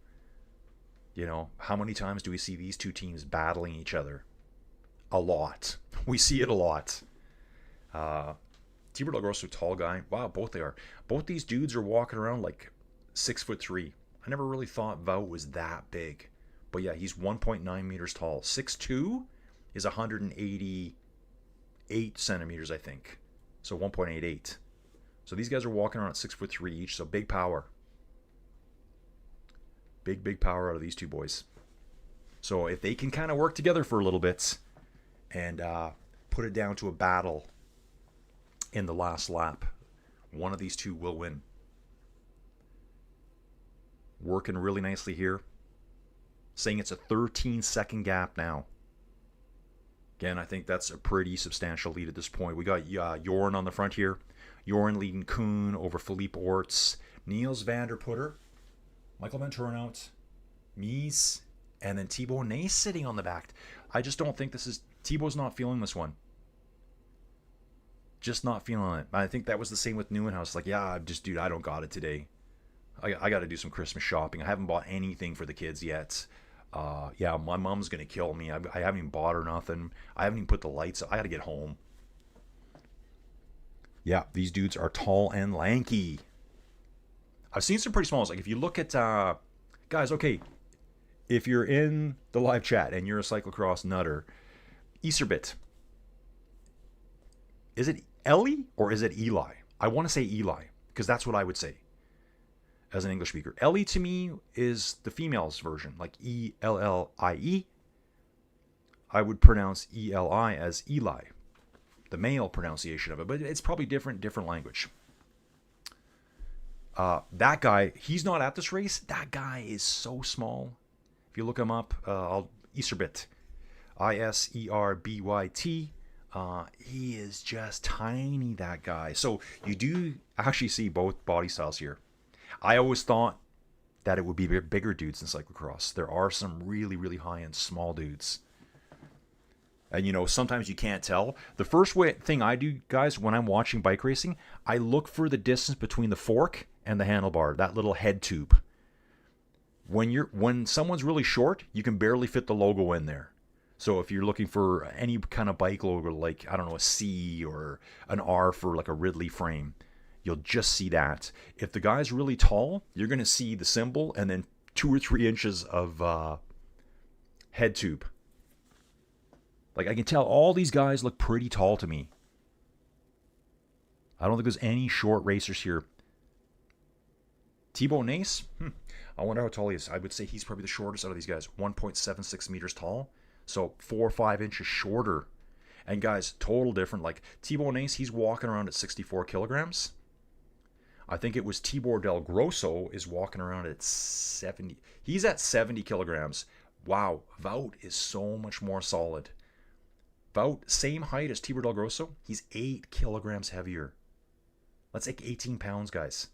S3: You know, how many times do we see these two teams battling each other? A lot. We see it a lot. Thibaut Del Grosso, tall guy. Wow, both they are. Both these dudes are walking around like 6'3". I never really thought Wout was that big. But yeah, he's 1.9 meters tall. 6'2" is 188 centimeters, I think. So 1.88. So these guys are walking around at 6'3" each. So big power. Big power out of these two boys. So if they can kind of work together for a little bit and put it down to a battle in the last lap, one of these two will win. Working really nicely here. Saying it's a 13-second gap now. Again, I think that's a pretty substantial lead at this point. We got Jorn on the front here. Jorn leading Koen over Philippe Orts. Niels van der Putter. Michael Van Turnhout, Mies, and then Thibaut Ney sitting on the back. I just don't think this is... Thibaut's not feeling this one. Just not feeling it. I think that was the same with Nieuwenhuis. Like, yeah, dude, I don't got it today. I got to do some Christmas shopping. I haven't bought anything for the kids yet. Yeah, my mom's going to kill me. I haven't even bought her nothing. I haven't even put the lights up. I got to get home. Yeah, these dudes are tall and lanky. I've seen some pretty small ones. Like if you look at, guys, okay, if you're in the live chat and you're a cyclocross nutter, Easterbit, is it Ellie or is it Eli? I want to say Eli because that's what I would say as an English speaker. Ellie to me is the female's version, like E-L-L-I-E. I would pronounce E-L-I as Eli, the male pronunciation of it, but it's probably different language. That guy, he's not at this race. That guy is so small. If you look him up, Easterbit, I-S-E-R-B-Y-T. He is just tiny, that guy. So you do actually see both body styles here. I always thought that it would be bigger dudes in cyclocross. There are some really, really high-end small dudes. And, you know, sometimes you can't tell. The first thing I do, guys, when I'm watching bike racing, I look for the distance between the fork and the handlebar, that little head tube. When someone's really short, you can barely fit the logo in there. So if you're looking for any kind of bike logo, like, I don't know, a C or an R for like a Ridley frame, you'll just see that. If the guy's really tall, you're going to see the symbol and then 2 or 3 inches of head tube. Like, I can tell all these guys look pretty tall to me. I don't think there's any short racers here. Thibaut Nace? I wonder how tall he is. I would say he's probably the shortest out of these guys. 1.76 meters tall. So 4 or 5 inches shorter. And guys, total different. Like, Thibaut Nace, he's walking around at 64 kilograms. I think it was Tibor Del Grosso is walking around at 70. He's at 70 kilograms. Wow, Wout is so much more solid. Wout, same height as Tibor Del Grosso. He's 8 kilograms heavier. That's like 18 pounds, guys.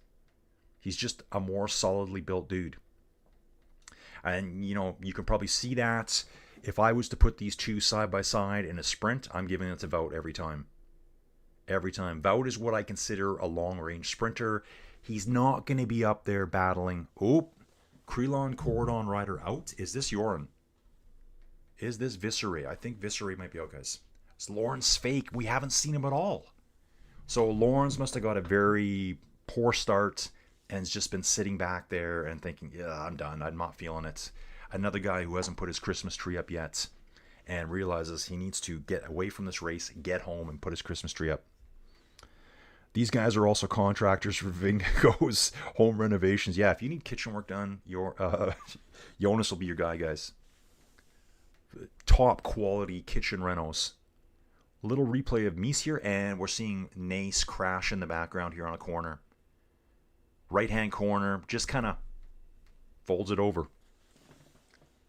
S3: He's just a more solidly built dude. And, you know, you can probably see that. If I was to put these two side by side in a sprint, I'm giving it to Wout every time. Every time. Wout is what I consider a long-range sprinter. He's not going to be up there battling. Oh, Krelon Cordon Rider out. Is this Joran? Is this Viscere? I think Viscere might be out, guys. It's Lawrence fake. We haven't seen him at all. So Lawrence must have got a very poor start and has just been sitting back there and thinking, yeah, I'm done. I'm not feeling it. Another guy who hasn't put his Christmas tree up yet and realizes he needs to get away from this race, get home, and put his Christmas tree up. These guys are also contractors for Vingo's home renovations. Yeah, if you need kitchen work done, Jonas will be your guy, guys. Top quality kitchen renos. Little replay of Mies here, and we're seeing Nace crash in the background here on a corner. Right-hand corner, just kind of folds it over.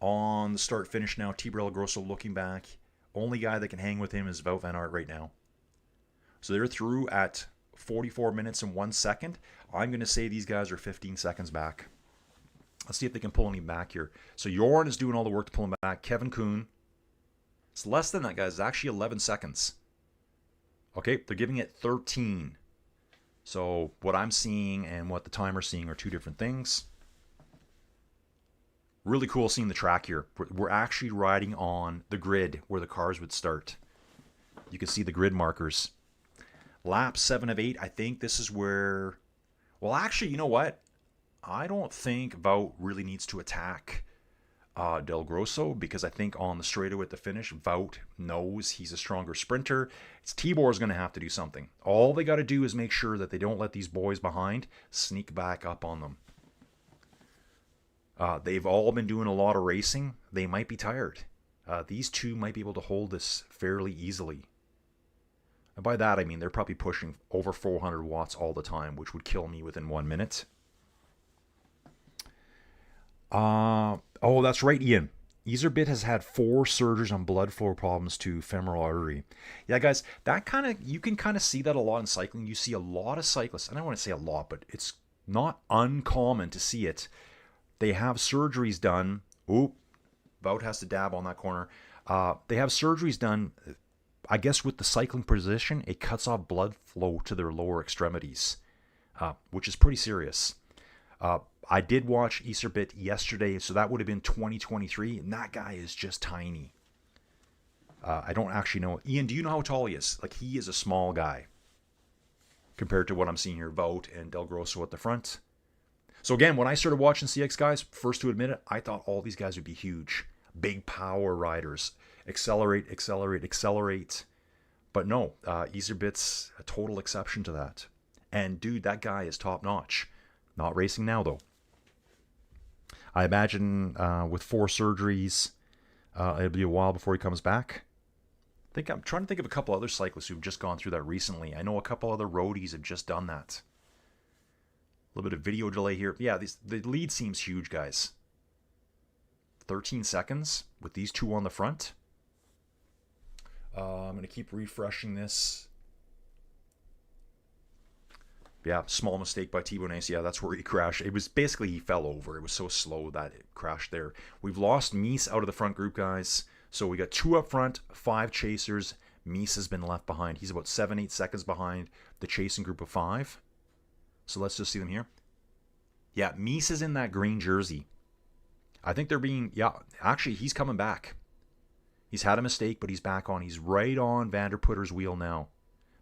S3: On the start-finish now, Tibor Del Grosso looking back. Only guy that can hang with him is Wout van Aert right now. So they're through at 44 minutes and 1 second. I'm going to say these guys are 15 seconds back. Let's see if they can pull any back here. So Jorn is doing all the work to pull him back. Kevin Kuhn. It's less than that, guys. It's actually 11 seconds. Okay, they're giving it 13. So what I'm seeing and what the timer's seeing are two different things. Really cool seeing the track here. We're actually riding on the grid where the cars would start. You can see the grid markers. Lap 7 of 8. I think this is where... Well, actually, you know what? I don't think Wout really needs to attack Del Grosso because I think on the straightaway at the finish, Wout knows he's a stronger sprinter. It's Tibor's going to have to do something. All they got to do is make sure that they don't let these boys behind sneak back up on them. They've all been doing a lot of racing. They might be tired. These two might be able to hold this fairly easily. And by that, I mean they're probably pushing over 400 watts all the time, which would kill me within 1 minute. Oh, that's right, Ian. Easterbit has had 4 surgeries on blood flow problems to femoral artery. Yeah, guys, that you can kind of see that a lot in cycling. You see a lot of cyclists, and I don't want to say a lot, but it's not uncommon to see it. They have surgeries done. Oop, Wout has to dab on that corner. They have surgeries done, I guess with the cycling position, it cuts off blood flow to their lower extremities, which is pretty serious. I did watch Iserbit yesterday, so that would have been 2023, and that guy is just tiny. I don't actually know. Ian, do you know how tall he is? Like, he is a small guy compared to what I'm seeing here, Wout and Del Grosso at the front. So again, when I started watching CX guys, first to admit it, I thought all these guys would be huge. Big power riders. Accelerate, accelerate, accelerate. But no, Iserbit's a total exception to that. And dude, that guy is top notch. Not racing now though. I imagine with 4 surgeries, it'll be a while before he comes back. I'm trying to think of a couple other cyclists who've just gone through that recently. I know a couple other roadies have just done that. A little bit of video delay here. Yeah, the lead seems huge, guys. 13 seconds with these 2 on the front. I'm going to keep refreshing this. Yeah, small mistake by Thibaut Nice. Yeah, that's where he crashed. It was basically he fell over. It was so slow that it crashed there. We've lost Mies out of the front group, guys. So we got 2 up front, 5 chasers. Mies has been left behind. He's about 7-8 seconds behind the chasing group of 5. So let's just see them here. Yeah, Mies is in that green jersey. I think they're being... Yeah, actually, he's coming back. He's had a mistake, but he's back on. He's right on Van der Putter's wheel now.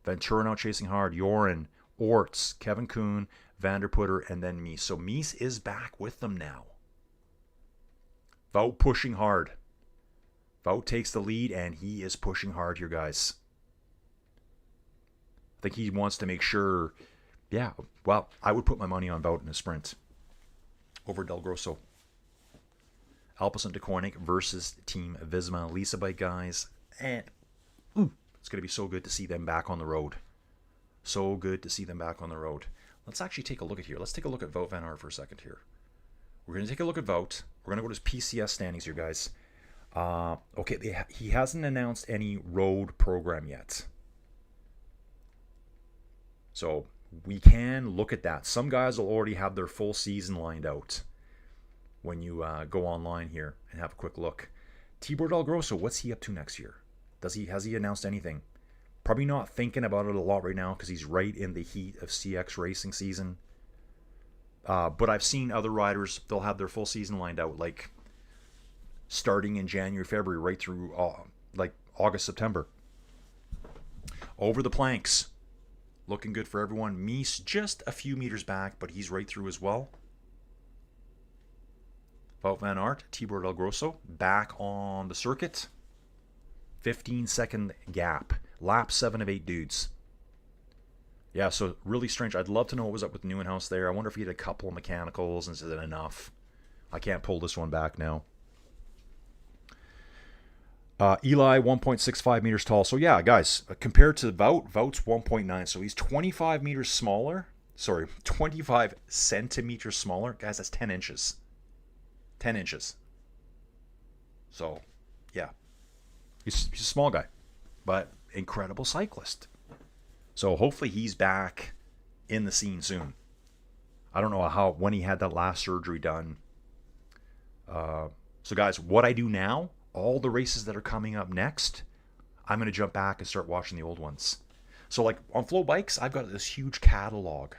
S3: Ventura now chasing hard. Joren, Orts, Kevin Kuhn, Van der Putter, and then Mies. So Mies is back with them now. Wout pushing hard. Wout takes the lead, and he is pushing hard here, guys. I think he wants to make sure... Yeah, well, I would put my money on Wout in a sprint over Del Grosso. Alpecin DeCoinick versus Team Visma. Lisa Bike, guys. And it's going to be so good to see them back on the road. So good to see them back on the road. Let's actually take a look at here. Let's take a look at Wout van Aert for a second here. We're going to take a look at Wout. We're going to go to his PCS standings here, guys. Okay, he hasn't announced any road program yet. So we can look at that. Some guys will already have their full season lined out when you go online here and have a quick look. Tibor Del Grosso, what's he up to next year? Has he announced anything? Probably not thinking about it a lot right now because he's right in the heat of CX racing season. But I've seen other riders, they'll have their full season lined out, like starting in January, February, right through like August, September. Over the planks. Looking good for everyone. Mies just a few meters back, but he's right through as well. Wout van Aert, Tibor Del Grosso, back on the circuit. 15-second gap. Lap 7 of 8 dudes. Yeah, so really strange. I'd love to know what was up with Neuenhaus there. I wonder if he had a couple of mechanicals and is it enough? I can't pull this one back now. Eli, 1.65 meters tall. So yeah, guys, compared to Wout, Wout's 1.9. So he's 25 meters smaller. Sorry, 25 centimeters smaller. Guys, that's 10 inches. 10 inches. So, yeah. He's a small guy, but incredible cyclist. So hopefully he's back in the scene soon. I don't know when he had that last surgery done. So guys, what I do now, all the races that are coming up next, I'm going to jump back and start watching the old ones. So like on Flow Bikes, I've got this huge catalog.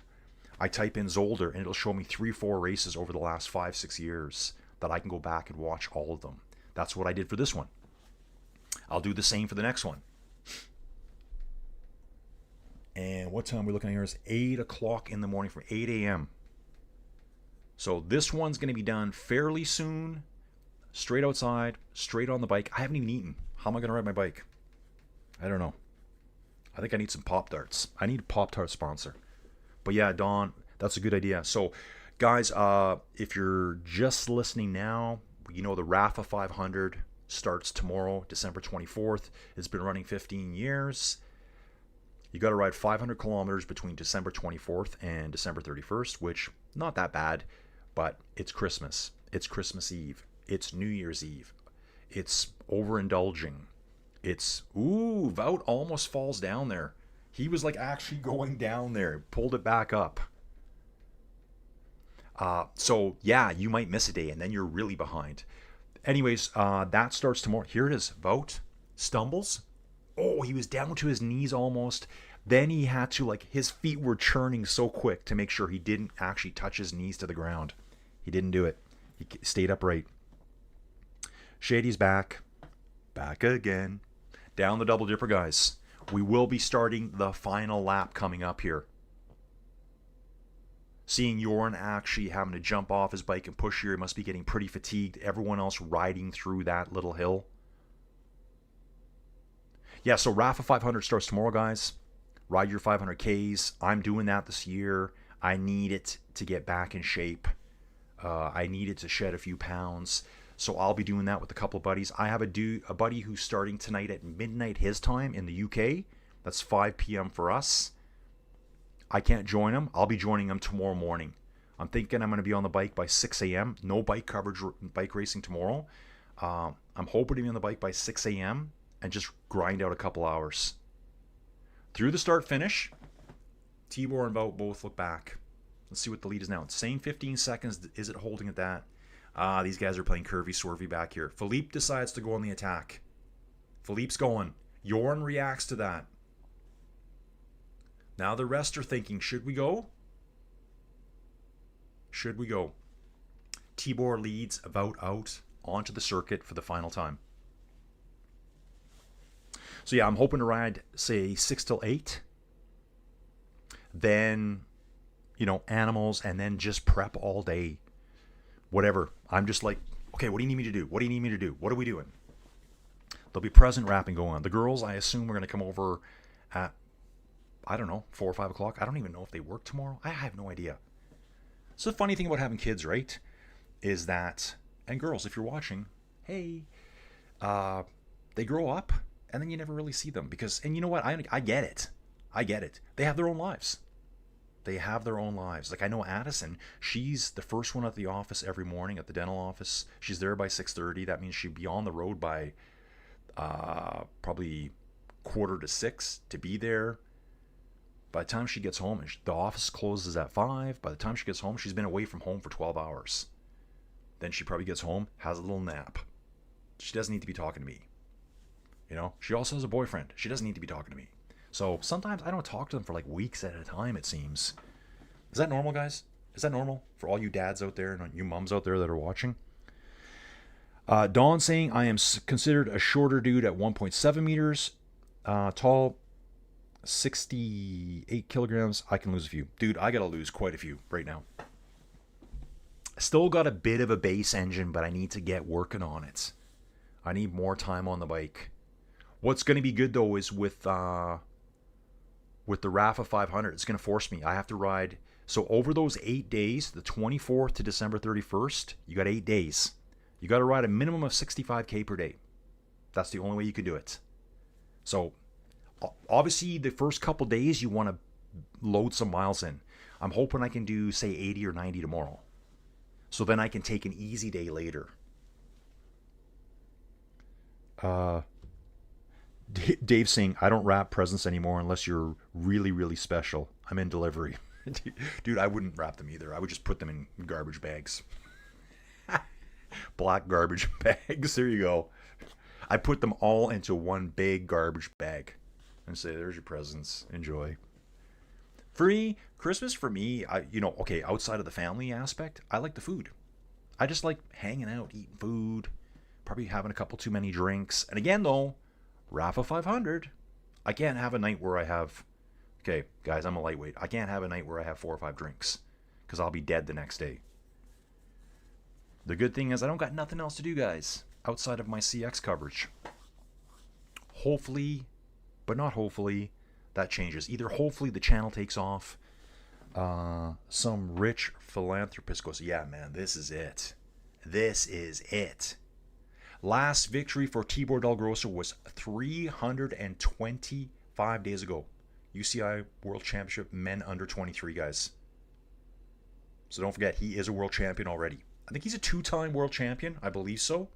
S3: I type in Zolder and it'll show me 3-4 races over the last 5-6 years that I can go back and watch all of them. That's what I did for this one. I'll do the same for the next one. And what time we're looking at here is 8 o'clock in the morning from 8 a.m. So this one's going to be done fairly soon. Straight outside, straight on the bike. I haven't even eaten. How am I going to ride my bike? I don't know. I think I need some Pop-Tarts. I need a Pop-Tart sponsor. But yeah, Don, that's a good idea. So, guys, if you're just listening now, you know the Rafa 500 starts tomorrow, December 24th. It's been running 15 years. You got to ride 500 kilometers between December 24th and December 31st, which not that bad, but it's Christmas. It's Christmas Eve. It's New Year's Eve. It's overindulging. It's, Wout almost falls down there. He was like actually going down there, pulled it back up. So yeah, you might miss a day and then you're really behind. Anyways, that starts tomorrow. Here it is. Wout stumbles. Oh, he was down to his knees almost. Then he had to, like, his feet were churning so quick to make sure he didn't actually touch his knees to the ground. He didn't do it. He stayed upright. Shady's back. Back again. Down the double dipper, guys. We will be starting the final lap coming up here. Seeing Jorn actually having to jump off his bike and push here, he must be getting pretty fatigued. Everyone else riding through that little hill. Yeah, so Rafa 500 starts tomorrow, guys. Ride your 500Ks. I'm doing that this year. I need it to get back in shape. I need it to shed a few pounds. So I'll be doing that with a couple of buddies. I have a buddy who's starting tonight at midnight his time in the UK. That's 5 p.m. for us. I can't join him. I'll be joining him tomorrow morning. I'm thinking I'm going to be on the bike by 6 a.m. No bike coverage, bike racing tomorrow. I'm hoping to be on the bike by 6 a.m. and just grind out a couple hours. Through the start finish, Tibor and Wout both look back. Let's see what the lead is now. Same 15 seconds. Is it holding at that? These guys are playing curvy swervy back here. Philippe decides to go on the attack. Philippe's going. Jorn reacts to that. Now the rest are thinking, should we go? Should we go? Tibor leads Wout out onto the circuit for the final time. So yeah, I'm hoping to ride, say, 6 till 8. Then, animals, and then just prep all day. Whatever. I'm just like, okay, what do you need me to do? What do you need me to do? What are we doing? There'll be present wrapping going on. The girls, I assume, are going to come over at, 4 or 5 o'clock. I don't even know if they work tomorrow. I have no idea. So the funny thing about having kids, right, is that, and girls, if you're watching, hey, they grow up, and then you never really see them. And you know what? I get it. I get it. They have their own lives. They have their own lives. Like, I know Addison, she's the first one at the office every morning, at the dental office. She's there by 6:30. That means she'd be on the road by probably 5:45 to be there. By the time she gets home, the office closes at 5. By the time she gets home, she's been away from home for 12 hours. Then she probably gets home, has a little nap. She doesn't need to be talking to me. She also has a boyfriend. She doesn't need to be talking to me. So sometimes I don't talk to them for like weeks at a time, it seems. Is that normal, guys? Is that normal for all you dads out there and you mums out there that are watching? Dawn saying, I am considered a shorter dude at 1.7 meters tall, 68 kilograms. I can lose a few. Dude, I got to lose quite a few right now. Still got a bit of a base engine, but I need to get working on it. I need more time on the bike. What's going to be good, though, is with the Rafa 500, it's going to force me. I have to ride. So over those 8 days, the 24th to December 31st, you got 8 days. You got to ride a minimum of 65K per day. That's the only way you can do it. So obviously, the first couple days, you want to load some miles in. I'm hoping I can do, say, 80 or 90 tomorrow. So then I can take an easy day later. Dave saying, I don't wrap presents anymore unless you're really, really special. I'm in delivery. Dude, I wouldn't wrap them either. I would just put them in garbage bags. Black garbage bags. There you go. I put them all into one big garbage bag and say, there's your presents. Enjoy. Free Christmas for me, outside of the family aspect, I like the food. I just like hanging out, eating food, probably having a couple too many drinks. And again, though, Rafa 500, I can't have a night where I have, okay, guys, I'm a lightweight. I can't have a night where I have 4 or 5 drinks because I'll be dead the next day. The good thing is I don't got nothing else to do, guys, outside of my CX coverage. Hopefully, but not hopefully, that changes. Either hopefully the channel takes off, some rich philanthropist goes, yeah, man, this is it. This is it. Last victory for Tibor del Grosso was 325 days ago. UCI World Championship Men Under 23, guys. So don't forget, he is a world champion already. I think he's a 2-time world champion. I believe so.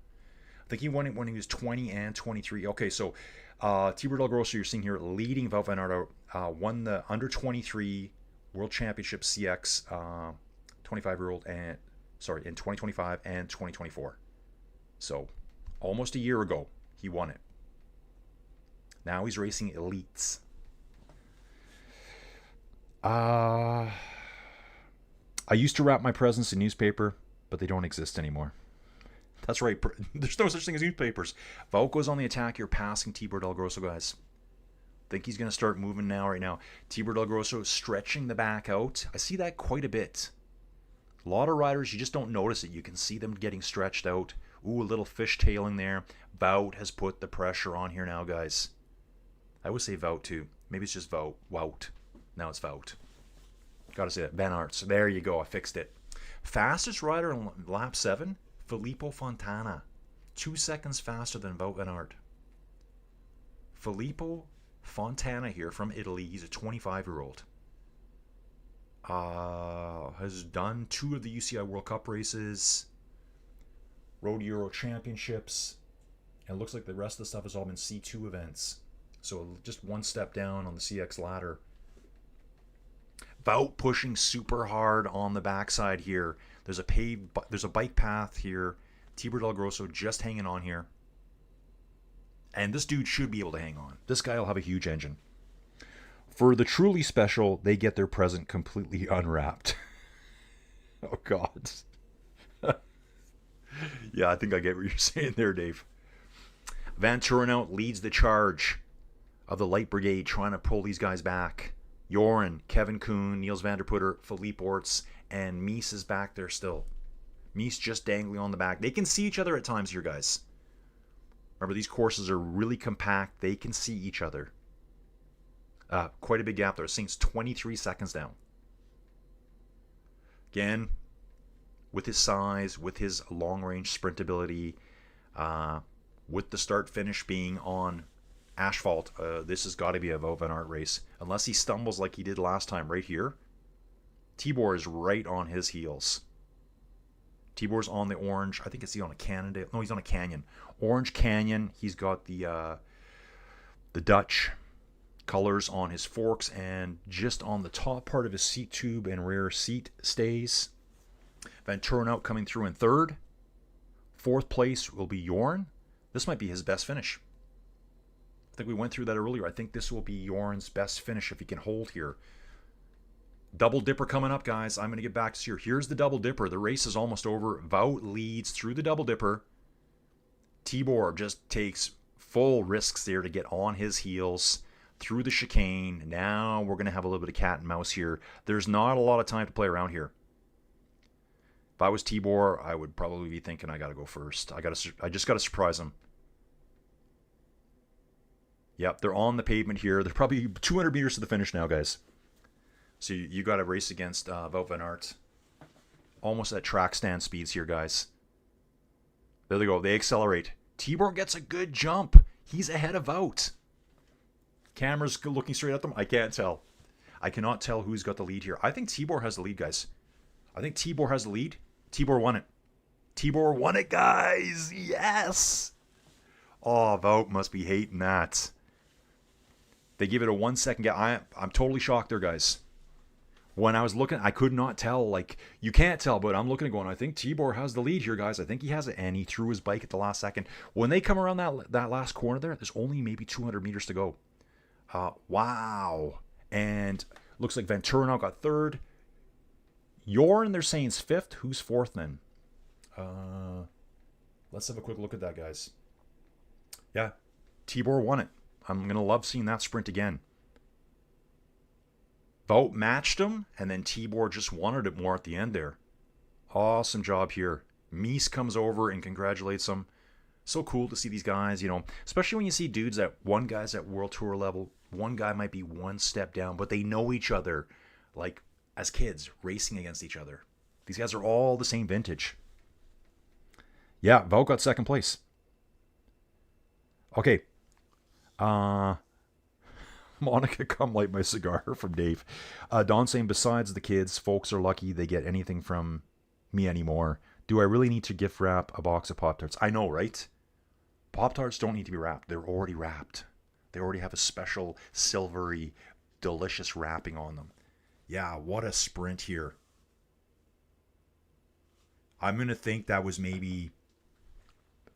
S3: I think he won it when he was 20 and 23. Okay, so Tibor del Grosso, you're seeing here, leading Wout van Aert, won the Under 23 World Championship CX 25-year-old in 2025 and 2024. So almost a year ago, he won it. Now he's racing elites. I used to wrap my presents in newspaper. but they don't exist anymore. That's right. There's no such thing as newspapers. Wout goes on the attack here, passing Tibor Del Grosso, guys. Think he's going to start moving now, right now. Tibor Del Grosso stretching the back out. I see that quite a bit. A lot of riders, you just don't notice it. You can see them getting stretched out. Ooh, a little fishtailing there. Wout has put the pressure on here now, guys. I would say Wout too. Maybe it's just Wout. Now it's Wout. Gotta say that. Van Aert. There you go. I fixed it. Fastest rider in lap 7, Filippo Fontana. 2 seconds faster than Wout van Aert. Filippo Fontana here from Italy. He's a 25-year-old. Has done 2 of the UCI World Cup races, Road Euro Championships, and it looks like the rest of the stuff has all been C2 events. So just one step down on the CX ladder. Wout pushing super hard on the backside here. There's a bike path here. Tibor Del Grosso just hanging on here. And this dude should be able to hang on. This guy will have a huge engine. For the truly special, they get their present completely unwrapped. Oh, God. Yeah, I think I get what you're saying there, Dave. Van Turenhout leads the charge of the Light Brigade, trying to pull these guys back. Joran, Kevin Kuhn, Niels van der Putter, Philippe Orts, and Mies is back there still. Mies just dangling on the back. They can see each other at times here, guys. Remember, these courses are really compact. They can see each other. Quite a big gap there. It's 23 seconds down. Again, with his size, with his long-range sprint ability, with the start-finish being on asphalt, this has got to be a Wout van Aert race. Unless he stumbles like he did last time right here. Tibor is right on his heels. Tibor's on the orange. I think it's on a Cannondale. No, he's on a Canyon. Orange Canyon. He's got the Dutch colors on his forks and just on the top part of his seat tube and rear seat stays. Van Turenhout coming through in 3rd. 4th place will be Joran. This might be his best finish. I think we went through that earlier. I think this will be Joran's best finish if he can hold here. Double dipper coming up, guys. I'm going to get back to here. Here's the double dipper. The race is almost over. Wout leads through the double dipper. Tibor just takes full risks there to get on his heels through the chicane. Now we're going to have a little bit of cat and mouse here. There's not a lot of time to play around here. If I was Tibor, I would probably be thinking, I got to go first. I just got to surprise him. Yep, they're on the pavement here. They're probably 200 meters to the finish now, guys. So you got to race against Wout van Aert. Almost at track stand speeds here, guys. There they go. They accelerate. Tibor gets a good jump. He's ahead of Wout. Camera's looking straight at them. I can't tell. I cannot tell who's got the lead here. I think Tibor has the lead, guys. I think Tibor has the lead. Tibor won it. Tibor won it, guys. Yes. Oh, Wout must be hating that. They give it a 1 second gap. I'm totally shocked there, guys. When I was looking, I could not tell. Like, you can't tell, but I'm looking and going, I think Tibor has the lead here, guys. I think he has it, and he threw his bike at the last second. When they come around that last corner there's only maybe 200 meters to go. Wow. And looks like Van Turenhout got 3rd. Joran, they're saying, is 5th. Who's 4th then? Let's have a quick look at that, guys. Yeah, Tibor won it. I'm going to love seeing that sprint again. Wout matched him, and then Tibor just wanted it more at the end there. Awesome job here. Mies comes over and congratulates him. So cool to see these guys, you know, especially when you see dudes that one guy's at World Tour level, one guy might be one step down, but they know each other, like as kids, racing against each other. These guys are all the same vintage. Yeah, Wout got 2nd place. Okay. Monica, come light my cigar from Dave. Don saying, besides the kids, folks are lucky they get anything from me anymore. Do I really need to gift wrap a box of Pop-Tarts? I know, right? Pop-Tarts don't need to be wrapped. They're already wrapped. They already have a special silvery, delicious wrapping on them. Yeah, what a sprint here. I'm going to think that was maybe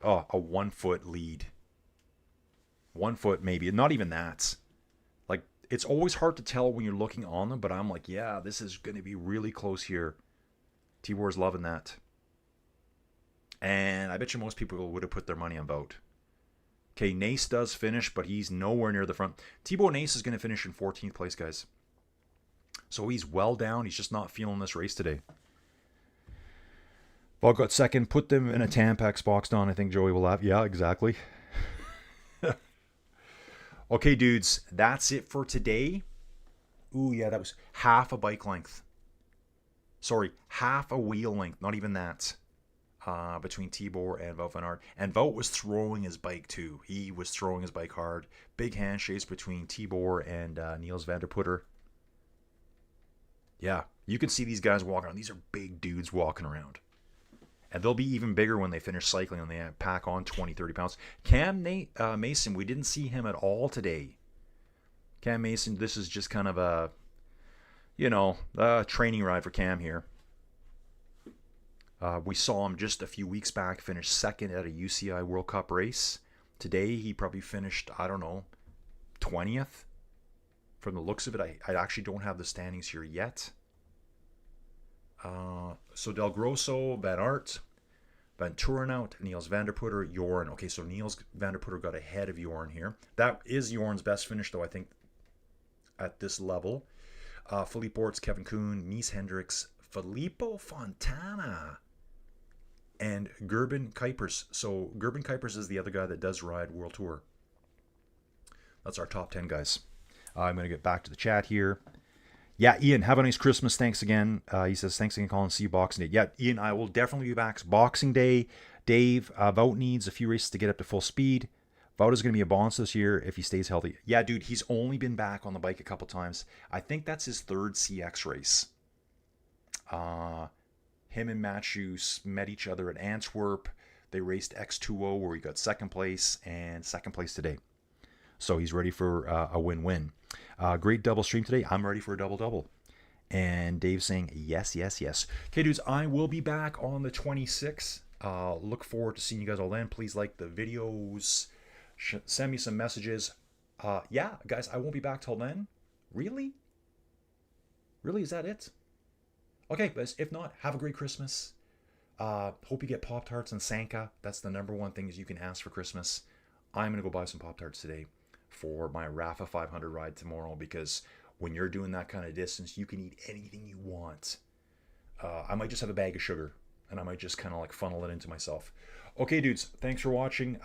S3: a 1 foot lead. 1 foot maybe. Not even that. Like, it's always hard to tell when you're looking on them, but I'm like, yeah, this is going to be really close here. Tibor's loving that. And I bet you most people would have put their money on Wout. Okay, Nace does finish, but he's nowhere near the front. Thibaut Nace is going to finish in 14th place, guys. So he's well down. He's just not feeling this race today. Wout got second. Put them in a Tampax box, Don. I think Joey will have. Yeah, exactly. Okay, dudes. That's it for today. Ooh, yeah, that was half a bike length. Sorry, half a wheel length. Not even that. Between Tibor and Wout van Aert. And Wout was throwing his bike too. He was throwing his bike hard. Big handshakes between Tibor and Niels van der Putter. Yeah, you can see these guys walking around. These are big dudes walking around. And they'll be even bigger when they finish cycling and they pack on 20, 30 pounds. Cam Mason, we didn't see him at all today. Cam Mason, this is just kind of a, a training ride for Cam here. We saw him just a few weeks back finish second at a UCI World Cup race. Today, he probably finished, 20th. From the looks of it, I actually don't have the standings here yet. So Del Grosso, Van Aert, Van Turenhout, Niels van der Putter, Jorn. Okay, so Niels van der Putter got ahead of Jorn here. That is Jorn's best finish, though, I think, at this level. Philippe Orts, Kevin Kuhn, Mies Hendricks, Filippo Fontana, and Gerben Kuipers. So Gerben Kuipers is the other guy that does ride World Tour. That's our top 10 guys. I'm going to get back to the chat here. Yeah, Ian, have a nice Christmas. Thanks again. He says, thanks again, Colin. See you Boxing Day. Yeah, Ian, I will definitely be back. Boxing Day. Dave, Wout needs a few races to get up to full speed. Wout is going to be a bonus this year if he stays healthy. Yeah, dude, he's only been back on the bike a couple times. I think that's his 3rd CX race. Him and Matthew met each other at Antwerp. They raced X2O where he got 2nd place and 2nd place today. So he's ready for a win-win. Great double stream today. I'm ready for a double-double. And Dave's saying, yes, yes, yes. Okay, dudes, I will be back on the 26th. Look forward to seeing you guys all then. Please like the videos. Send me some messages. Yeah, guys, I won't be back till then. Really? Really, is that it? Okay, guys, if not, have a great Christmas. Hope you get Pop-Tarts and Sanka. That's the #1 thing you can ask for Christmas. I'm going to go buy some Pop-Tarts today for my Rafa 500 ride tomorrow, because when you're doing that kind of distance, you can eat anything you want. I might just have a bag of sugar, and I might just kind of like funnel it into myself. Okay, dudes, thanks for watching.